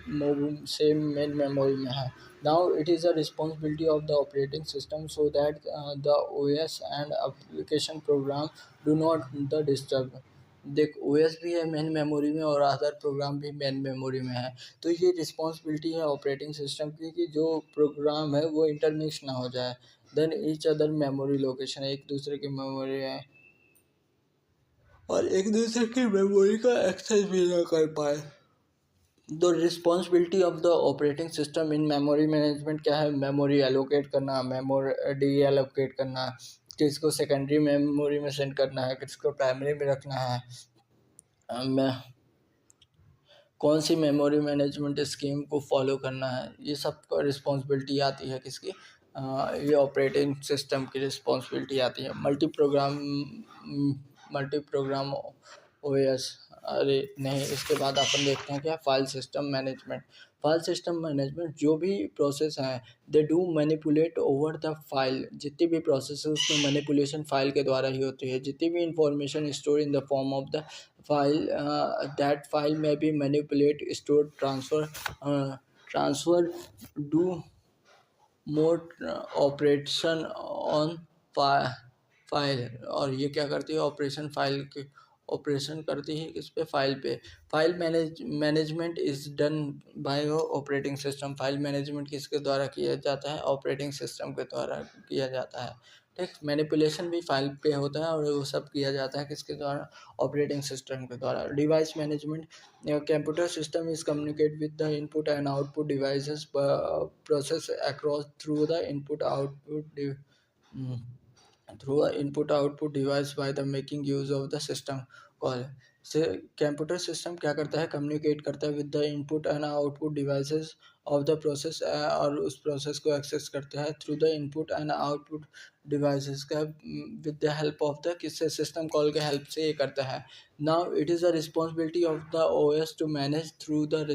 सेम मेन मेमोरी में है। Now it is a responsibility of the operating system so that the OS and application programme do not the disturb. देख, OS भी है main memory में और other programme भी मेन मेमोरी में है, तो ये रिस्पॉन्सिबिलिटी है ऑपरेटिंग सिस्टम की कि जो प्रोग्राम है वो इंटरमिक्स ना हो जाए। Then each other memory location, एक दूसरे की मेमोरी है और एक दूसरे की मेमोरी का एक्सेस भी ना कर पाए। The responsibility of the operating system in memory management क्या है? मेमोरी एलोकेट करना, मेमोरी डी एलोकेट करना, किसको सेकेंडरी मेमोरी में सेंड करना है, किसको प्राइमरी में रखना है, मैं कौन सी मेमोरी मैनेजमेंट स्कीम को फॉलो करना है, ये सब का रिस्पॉन्सिबिलिटी आती है किसकी? ये ऑपरेटिंग सिस्टम की रिस्पॉन्सिबिलिटी आती है। मल्टी प्रोग्राम ओएस, अरे नहीं, इसके बाद अपन देखते हैं क्या? File system management. File system management, जो भी प्रोसेस हैं they do manipulate over the file. जितनी भी प्रोसेस है उसमें मैनिपुलेशन फाइल के द्वारा ही होती है। जितनी भी information store in the form of the file, that file may be manipulate, stored, transfer, do more operation on file. और ये क्या करती है? ऑपरेशन करती है किस पे? फाइल पे। File management is done bye operating system. File management किसके द्वारा किया जाता है? ऑपरेटिंग सिस्टम के द्वारा किया जाता है। ठीक, मैनिपुलेशन भी फाइल पे होता है और वो सब किया जाता है किसके द्वारा? ऑपरेटिंग सिस्टम के द्वारा। Device management, computer system is communicate with the input and output devices process across through the mm, through a input output device by the making use of the system call से। Computer system क्या करता है? Communicate करता है with the input and output devices of the process, और उस process को access करता है through the input and output devices का with the help of the किससे? सिस्टम कॉल के हेल्प से ये करता है। Now it is the responsibility of the OS to manage through the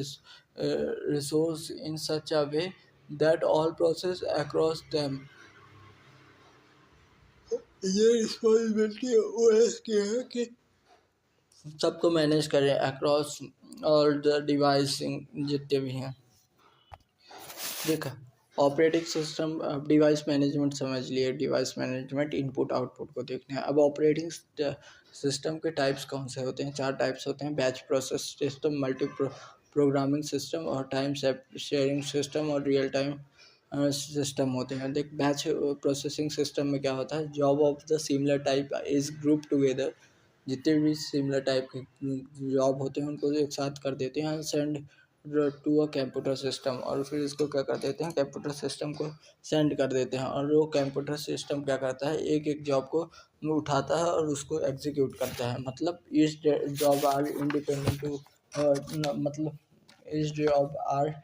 resource in such a way that all process across them. ये responsibility OS की है कि सबको मैनेज करें अक्रॉस ऑल द डिवाइस जितने भी हैं। देखा, ऑपरेटिंग सिस्टम, डिवाइस मैनेजमेंट समझ लिए। डिवाइस मैनेजमेंट इनपुट आउटपुट को देखना है। अब ऑपरेटिंग सिस्टम के टाइप्स कौन से होते हैं? चार टाइप्स होते हैं: batch process system, multi programming system, और टाइम शेयरिंग सिस्टम, और रियल टाइम सिस्टम होते हैं। देख, बैच प्रोसेसिंग सिस्टम में क्या होता है? Job of the similar type is group together. जितने भी सिमिलर टाइप के जॉब होते हैं उनको एक साथ कर देते हैं, send to a computer system, और फिर इसको क्या कर देते हैं? कंप्यूटर सिस्टम को सेंड कर देते हैं। और वो कंप्यूटर सिस्टम क्या करता है? एक एक जॉब को उठाता है और उसको एग्जीक्यूट करता है। मतलब इस जॉब आर इंडिपेंडेंट टू, मतलब इस जॉब आर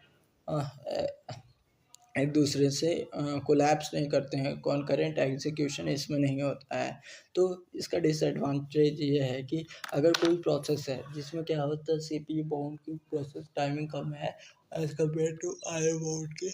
एक दूसरे से कोलैप्स नहीं करते हैं। कॉन्करेंट एग्जीक्यूशन इसमें नहीं होता है। तो इसका डिसएडवांटेज ये है कि अगर कोई प्रोसेस है जिसमें क्या होता है, सीपीयू बाउंड की प्रोसेस टाइमिंग कम है as compare to IO bound की,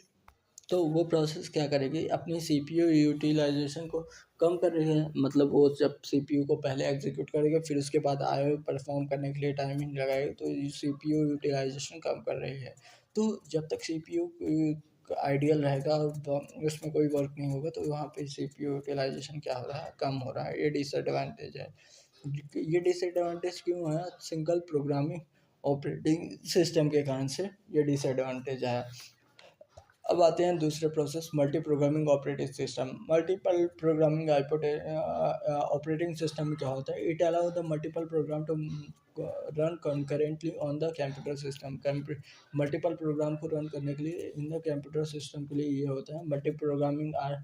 तो वो प्रोसेस क्या करेगी, अपनी सीपीयू यूटिलाइजेशन को कम कर रही है। मतलब वो जब सीपीयू को पहले एग्जीक्यूट करेगा, फिर उसके बाद आईओ परफॉर्म करने के लिए टाइमिंग लगाएगी, तो सीपीयू यूटिलाइजेशन कम कर रही है। तो जब तक सीपीयू आइडियल रहेगा और उसमें कोई वर्क नहीं होगा, तो वहाँ पे सीपीयू यूटिलाइजेशन क्या हो रहा है, कम हो रहा है। ये डिसएडवांटेज है। ये डिसएडवांटेज क्यों है? सिंगल प्रोग्रामिंग ऑपरेटिंग सिस्टम के कारण से ये डिसएडवांटेज है। अब आते हैं दूसरे process, multi programming operating system. Multiple programming operating system में क्या होता है? It allow the multiple program to run concurrently on the computer system. Multiple program को रन करने के लिए इन द कंप्यूटर सिस्टम के लिए ये होता है। Multi programming are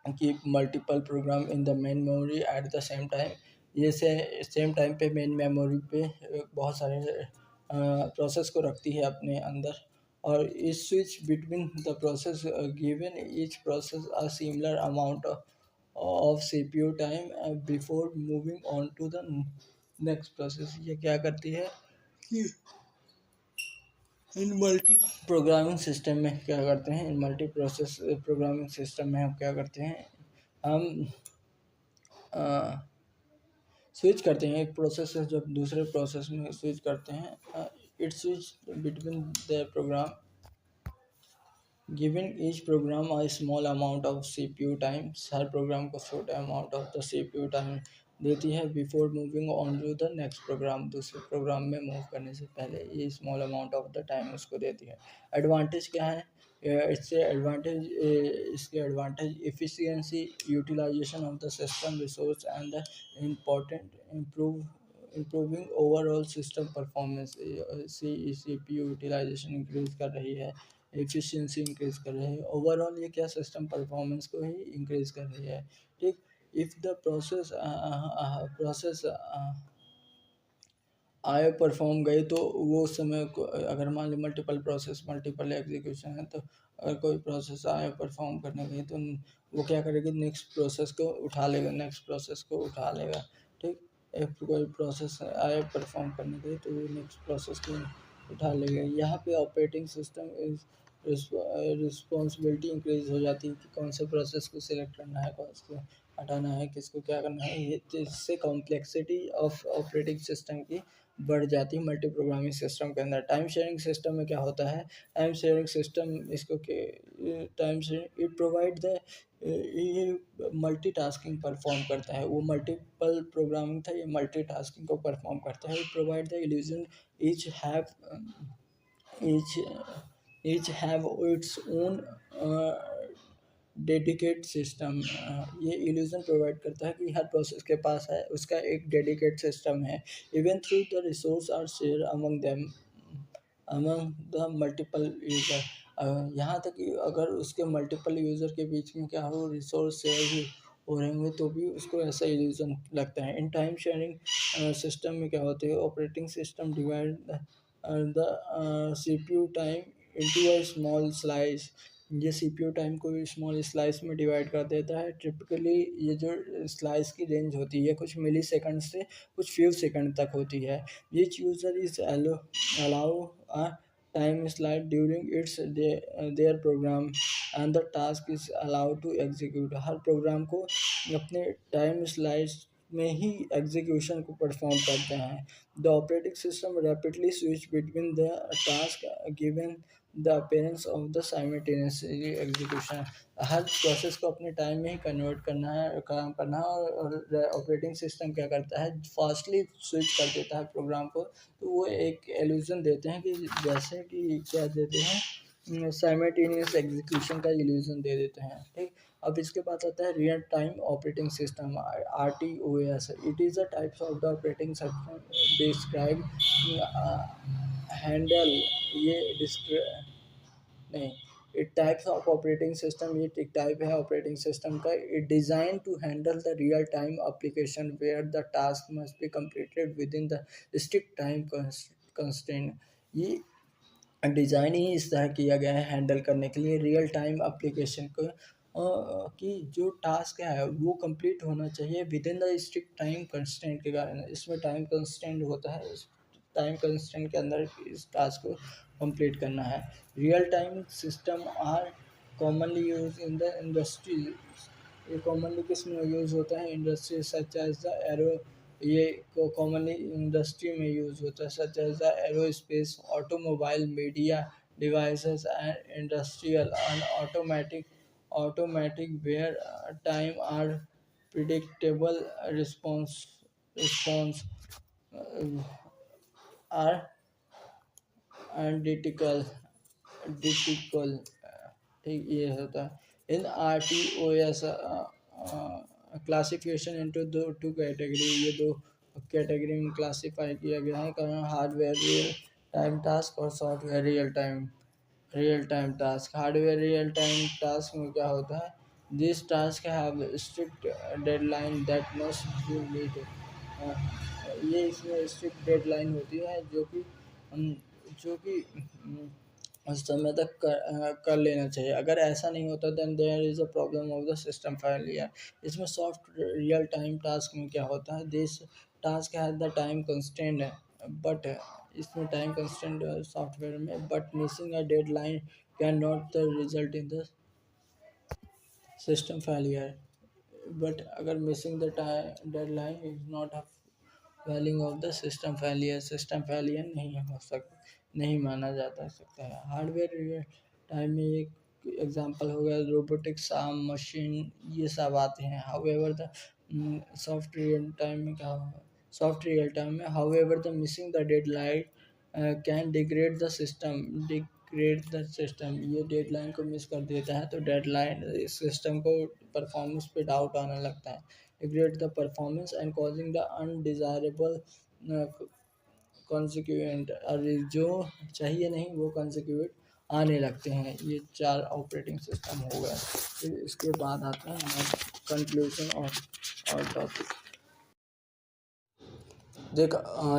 keep multiple program in the main memory at the same time. ये सेम टाइम पे मेन मेमोरी पे बहुत सारे प्रोसेस को रखती है अपने अंदर। और इस switch between the process given each process a similar amount of CPU time before moving on to the next process. ये क्या करती है कि इन मल्टी प्रोग्रामिंग सिस्टम में क्या करते हैं, इन मल्टी प्रोसेस प्रोग्रामिंग सिस्टम में हम क्या करते हैं, हम स्विच करते हैं एक प्रोसेस से जब दूसरे प्रोसेस में स्विच करते हैं। It switch between the program given each program a small amount of CPU time. हर प्रोग्राम को छोटा amount of the CPU time देती है before moving on to the next program. दूसरे प्रोग्राम में मूव करने से पहले ये small amount of the time उसको देती है। एडवांटेज क्या है? इसके advantage efficiency, utilization of the system resource and the important improving overall system performance. C P U utilization increase कर रही है, एफिशिएंसी इंक्रीज कर रही है, ओवरऑल ये क्या सिस्टम परफॉर्मेंस को ही इंक्रीज कर रही है। ठीक। If the process I perform गई, तो वो उस समय को अगर मान ली मल्टीपल एग्जीक्यूशन है, तो अगर कोई प्रोसेस आय परफॉर्म करने गई, तो वो क्या करेगी, नेक्स्ट प्रोसेस को उठा लेगा, नेक्स्ट प्रोसेस को उठा लेगा। ठीक। इफ कोई प्रोसेस आय परफॉर्म करने गई, तो वो नेक्स्ट प्रोसेस को उठा लेगा। यहाँ पे ऑपरेटिंग सिस्टम रिस्पॉन्सिबिलिटी इंक्रीज हो जाती है कि कौन से प्रोसेस को सिलेक्ट करना है, कौन से हटाना है, किसको क्या करना है। ये इससे कॉम्प्लेक्सिटी ऑफ ऑपरेटिंग सिस्टम की बढ़ जाती है मल्टी प्रोग्रामिंग सिस्टम के अंदर। टाइम शेयरिंग सिस्टम में क्या होता है? टाइम शेयरिंग सिस्टम इसको के time sharing it provide the ये मल्टीटास्किंग परफॉर्म करता है। वो मल्टीपल प्रोग्रामिंग था, ये मल्टीटास्किंग को परफॉर्म करता है। It provide the illusion each have each each have its own dedicate system. ये इल्यूजन प्रोवाइड करता है कि हर प्रोसेस के पास है उसका एक डेडिकेट सिस्टम है। Even through the resource are share among them among the multiple user. यहाँ तक कि अगर उसके मल्टीपल यूज़र के बीच में क्या हो, रिसोर्स शेयर भी हो रहे होंगे, तो भी उसको ऐसा इल्यूजन लगता है। इन टाइम शेयरिंग सिस्टम में क्या होते हैं, operating system divide the CPU time into a small slice. ये सीपीयू टाइम को स्मॉल स्लाइस में डिवाइड कर देता है। टिपिकली ये जो स्लाइस की रेंज होती है कुछ मिली सेकंड से कुछ फ्यू सेकंड तक होती है। Each user is allow a time slide during its their program and the task is allowed to execute. हर प्रोग्राम को अपने टाइम स्लाइड्स में ही एग्जीक्यूशन को परफॉर्म करते हैं। The operating system rapidly switch between the task given the appearance of the simultaneous execution. Her process को अपने time में ही कन्वर्ट करना है, काम करना है। और ऑपरेटिंग सिस्टम क्या करता है, फास्टली स्विच कर देता है प्रोग्राम को। तो वो एक एल्यूजन देते हैं कि जैसे कि क्या देते हैं, साइमल्टेनियस एग्जीक्यूशन का इल्यूजन दे देते हैं। ठीक। अब इसके बाद आता है real time operating system, RTOS। It is a types of the operating system describe handle ये नहीं, it types of operating system, ये एक टाइप है ऑपरेटिंग सिस्टम का। It design to handle the real time application where the task must be completed within the strict time constraint. ये design ही इस तरह किया गया है हैंडल करने के लिए रियल टाइम एप्लीकेशन को, कि जो टास्क है वो कंप्लीट होना चाहिए with in the strict time constraint के कारण। इसमें टाइम कंस्ट्रेंट होता है, इस टाइम कंस्ट्रेंट के अंदर इस टास्क को कंप्लीट करना है। Real time system are commonly used in the industry. ये commonly किस में यूज़ होता है? Industry such as the aero, ये कॉमनली इंडस्ट्री में यूज़ होता है, such as the aerospace, automobile, media devices and industrial and automatic where time are predictable response uh, are डिटिकल, ठीक ये होता है। In R T O S classification into दो टू कैटेगरी, ये दो कैटेगरी में क्लासीफाई किया गया है, कारण हार्डवेयर रियल टाइम टास्क और software real time task. Hardware real time task में क्या होता है? This task have strict deadline that must be meet, ये इसमें स्ट्रिक्ट डेडलाइन होती है जो कि उस समय तक कर लेना चाहिए। अगर ऐसा नहीं होता then there is a problem of the system failure. इसमें सॉफ्ट रियल टाइम टास्क में क्या होता है? This task has the time constraint, but इसमें टाइम कंस्ट्रेंट सॉफ्टवेयर में, but missing a deadline can not the result in the system failure. But अगर missing the deadline is not a failing of the system failure नहीं माना जाता सकता है। Hardware real time में एक एग्जांपल हो गया रोबोटिक्स, आर्म मशीन, ये सब आते हैं। However the soft real time में क्या होगा? सॉफ्ट रियल टाइम में however the missing the deadline can degrade the system, ये डेडलाइन को मिस कर देता है तो डेडलाइन सिस्टम को परफॉर्मेंस पे डाउट आने लगता है। Degrade the performance and causing the undesirable consequent, और जो चाहिए नहीं वो कॉन्सिक्वेंट आने लगते हैं। ये 4 ऑपरेटिंग सिस्टम हो गए। फिर इसके बाद आते हैं कंक्लूजन और टॉपिक। देख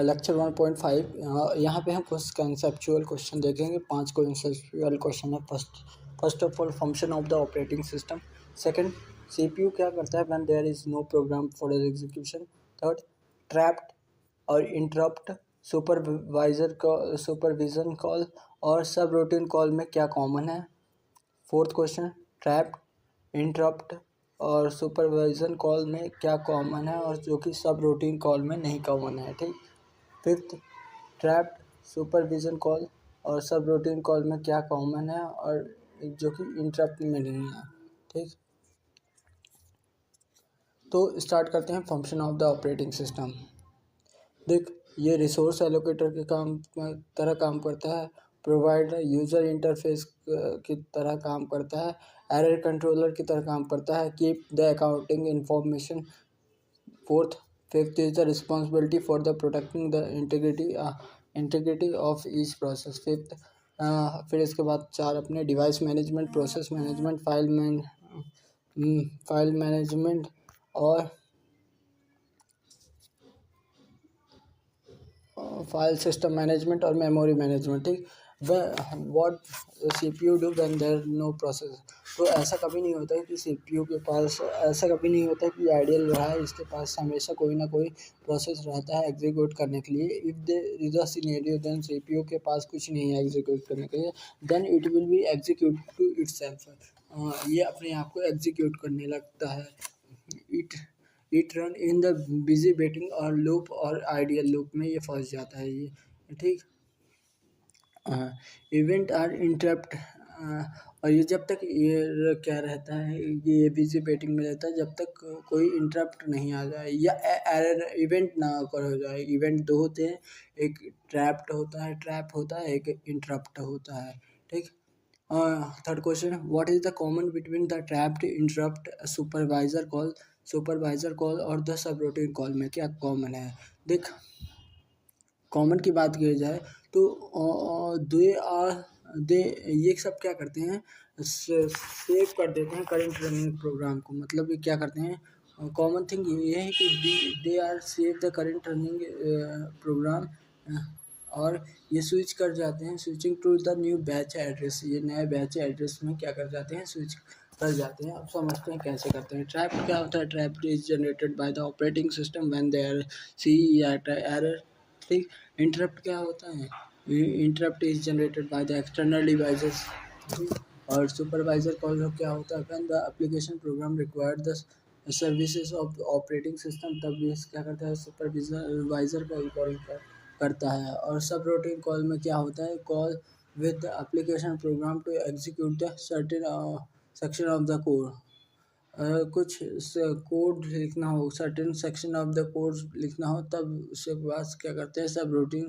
लेक्चर 1.5, यहाँ पे हम कुछ कंसेप्चुअल क्वेश्चन देखेंगे। 5 कंसेप्चुअल क्वेश्चन है। First of all function of the operating system. Second, CPU क्या करता है when there is no program for execution. Third, trapped और इंटरप्ट, सुपरविजन कॉल और सब रूटीन कॉल में क्या कॉमन है। फोर्थ क्वेश्चन, ट्रैप्ड, इंटरप्ट और सुपरवाइजन कॉल में क्या कॉमन है और जो कि सब रूटीन कॉल में नहीं कॉमन है। ठीक। फिफ्थ, ट्रैप्ड, सुपरविजन कॉल और सब रूटीन कॉल में क्या कॉमन है और जो कि इंटरप्ट में नहीं है। ठीक। तो स्टार्ट करते हैं function of the operating system. देख, ये रिसोर्स एलोकेटर के तरह काम करता है, प्रोवाइड यूज़र इंटरफेस की तरह काम करता है, एरर कंट्रोलर की तरह काम करता है, keep the accounting information. Fourth, fifth is the responsibility for the protecting the integrity of each process. Fifth, फिर इसके बाद 4 अपने device management, process management, file management और फाइल सिस्टम मैनेजमेंट और मेमोरी मैनेजमेंट। ठीक। What CPU do when there no process. तो ऐसा कभी नहीं होता है कि सीपीयू के पास, ऐसा कभी नहीं होता है कि आइडियल रहा है, इसके पास हमेशा कोई ना कोई प्रोसेस रहता है एग्जीक्यूट करने के लिए। If there is a scenario then CPU के पास कुछ नहीं है एग्जीक्यूट करने के लिए, then it will be execute to itself, ये अपने आप को एग्जीक्यूट करने लगता है। It run in the busy waiting और लूप और आइडियल लूप में ये फंस जाता है ये। ठीक। इवेंट आर इंटरप्ट, और ये जब तक ये क्या रहता है, ये बिजी वेटिंग में रहता है जब तक कोई इंटरप्ट नहीं आ जाए या एरर इवेंट ना ओकर हो जाए। इवेंट 2 होते हैं, एक ट्रैप होता है, एक इंटरप्ट होता है। ठीक। Third question, what is the common between the trapped, interrupt, supervisor call और द सबरूटीन कॉल में क्या कॉमन है। देख, कॉमन की बात की जाए तो दे ये सब क्या करते हैं, सेव कर देते हैं करंट रनिंग प्रोग्राम को। मतलब ये क्या करते हैं, कॉमन थिंग ये है कि they are save the current running program, और ये स्विच कर जाते हैं, switching to the new batch address. ये नए बैच एड्रेस में क्या कर जाते हैं, स्विच कर जाते हैं। अब समझते हैं कैसे करते हैं। ट्रैप क्या होता है? Trap is generated by the operating system when there see at error. ठीक। इंटरप्ट क्या होता है? Interrupt is generated by the external devices. और सुपरवाइजर कॉल में क्या होता है, when the application program required the services of operating system, तब ये क्या करता है, सुपरवाइजर कॉल करता है। और सब रूटीन कॉल में क्या होता है, call with the application program to execute the certain section of the code. कुछ कोड लिखना हो, certain section of the code लिखना हो, तब उसके बाद क्या करते हैं, सब रूटीन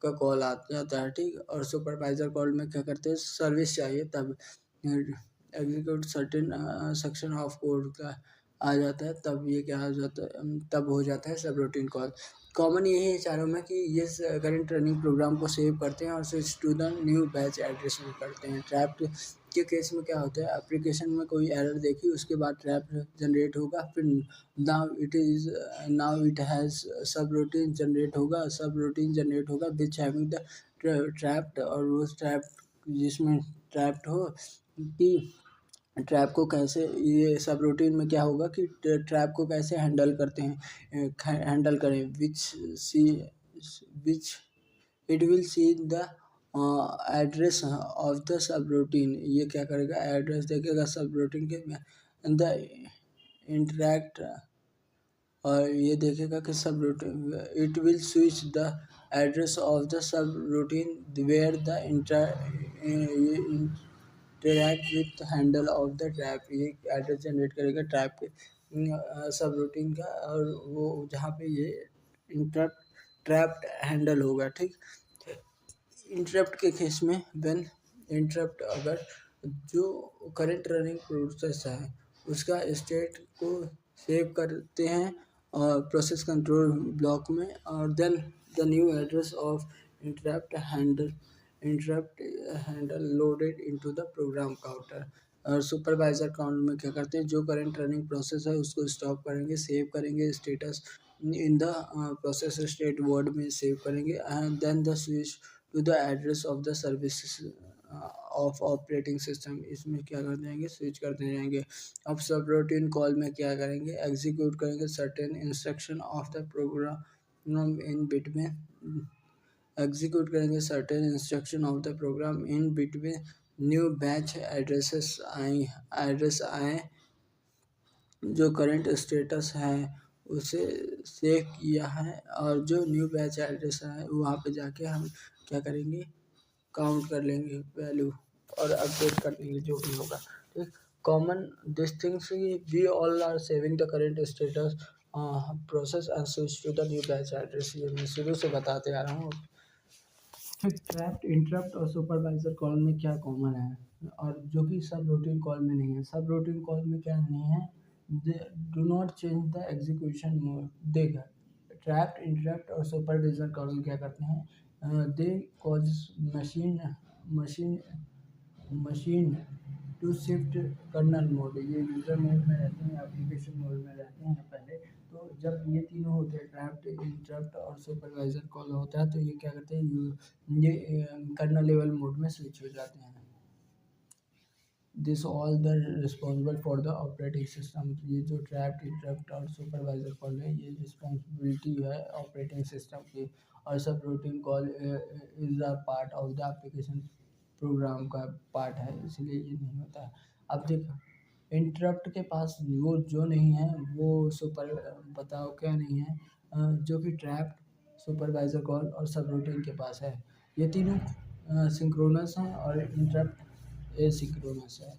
का कॉल आ जाता है, ठीक। और सुपरवाइजर कॉल में क्या करते हैं, सर्विस चाहिए तब execute certain section of code का आ जाता है, तब ये क्या आ जाता है, तब हो जाता है सब रूटीन कॉल। कॉमन यही है चारों में कि ये करंट रनिंग प्रोग्राम को सेव करते हैं और switch to the new batch address में करते हैं। ट्रैप के केस में क्या होता है, एप्लीकेशन में कोई एरर देखी, उसके बाद ट्रैप जनरेट होगा, फिर नाउ इट हैज़ सब रूटीन जनरेट होगा, सब रूटीन जनरेट होगा विच हैविंग द ट्रैप्ड, और वो ट्रैप जिसमें ट्रैप्ड हो कि ट्रैप को कैसे, ये सब रूटीन में क्या होगा कि ट्रैप को कैसे हैंडल करते हैं, हैंडल करें, which it will see the address of the सब रूटीन। ये क्या करेगा, एड्रेस देखेगा सब रूटीन के द इंटरेक्ट, और ये देखेगा कि subroutine, it will switch the address of the subroutine where the interact with handle of the trap. ये एड्रेस जनरेट करेगा ट्रैप के सब रूटीन का, और वो जहाँ पे ये इंटरप्ट ट्रैप्ड हैंडल होगा, ठीक। इंटरप्ट के केस में व्हेन इंटरप्ट, अगर जो करंट रनिंग प्रोसेस है उसका स्टेट को सेव करते हैं और प्रोसेस कंट्रोल ब्लॉक में, और then the new address of interrupt handle loaded into the program counter. और सुपरवाइजर काउंट में क्या करते हैं, जो करंट रनिंग प्रोसेस है उसको स्टॉप करेंगे, सेव करेंगे status in the process state word में सेव करेंगे, and then the switch to the address of the service of operating system. इसमें क्या कर देंगे, स्विच करते जाएंगे। अब सब रूटीन कॉल में क्या करेंगे, एग्जीक्यूट करेंगे certain instruction of the program in between, execute करेंगे certain instruction of the program in between new batch address आए, जो करंट स्टेटस है उसे सेव किया है, और जो न्यू बैच एड्रेस है वहाँ पे जाके हम क्या करेंगे, काउंट कर लेंगे वैल्यू और अपडेट कर लेंगे जो भी होगा, ठीक। Common this things, we all are saving the current status process and switch to the new batch address. ये मैं शुरू से बताते आ रहा हूँ। फिर ट्रैप्ड, इंटरप्ट और सुपरवाइजर कॉल में क्या कॉमन है, और जो कि सब रूटीन कॉल में नहीं है। सब रूटीन कॉल में क्या नहीं है, do not change the execution mode. देख, ट्रैप्ड, इंटरप्ट और सुपरवाइजर कॉल क्या करते हैं, they cause machine machine to shift kernel mode. ये यूज़र मोड में रहते हैं, एप्लीकेशन मोड में रहते हैं पहले। तो जब ये तीनों होते हैं, ट्रैप्ड, इंटरप्ट और सुपरवाइजर कॉल होता है, तो ये क्या करते हैं, ये कर्नल लेवल मोड में स्विच हो जाते हैं। This all the responsible for the operating system. ये जो ट्रैप्ड, इंटरप्ट और सुपरवाइजर कॉल है, ये रिस्पॉन्सिबिलिटी है ऑपरेटिंग सिस्टम की। और subroutine call is a part of the application program का पार्ट है, इसलिए ये नहीं होता है। अब देखो, इंटरप्ट के पास वो जो नहीं है, वो सुपर, बताओ क्या नहीं है, जो कि ट्रैप्ड, सुपरवाइजर कॉल और सब रूटीन के पास है। ये तीनों सिंक्रोनस हैं और इंटरप्ट एसिंक्रोनस है।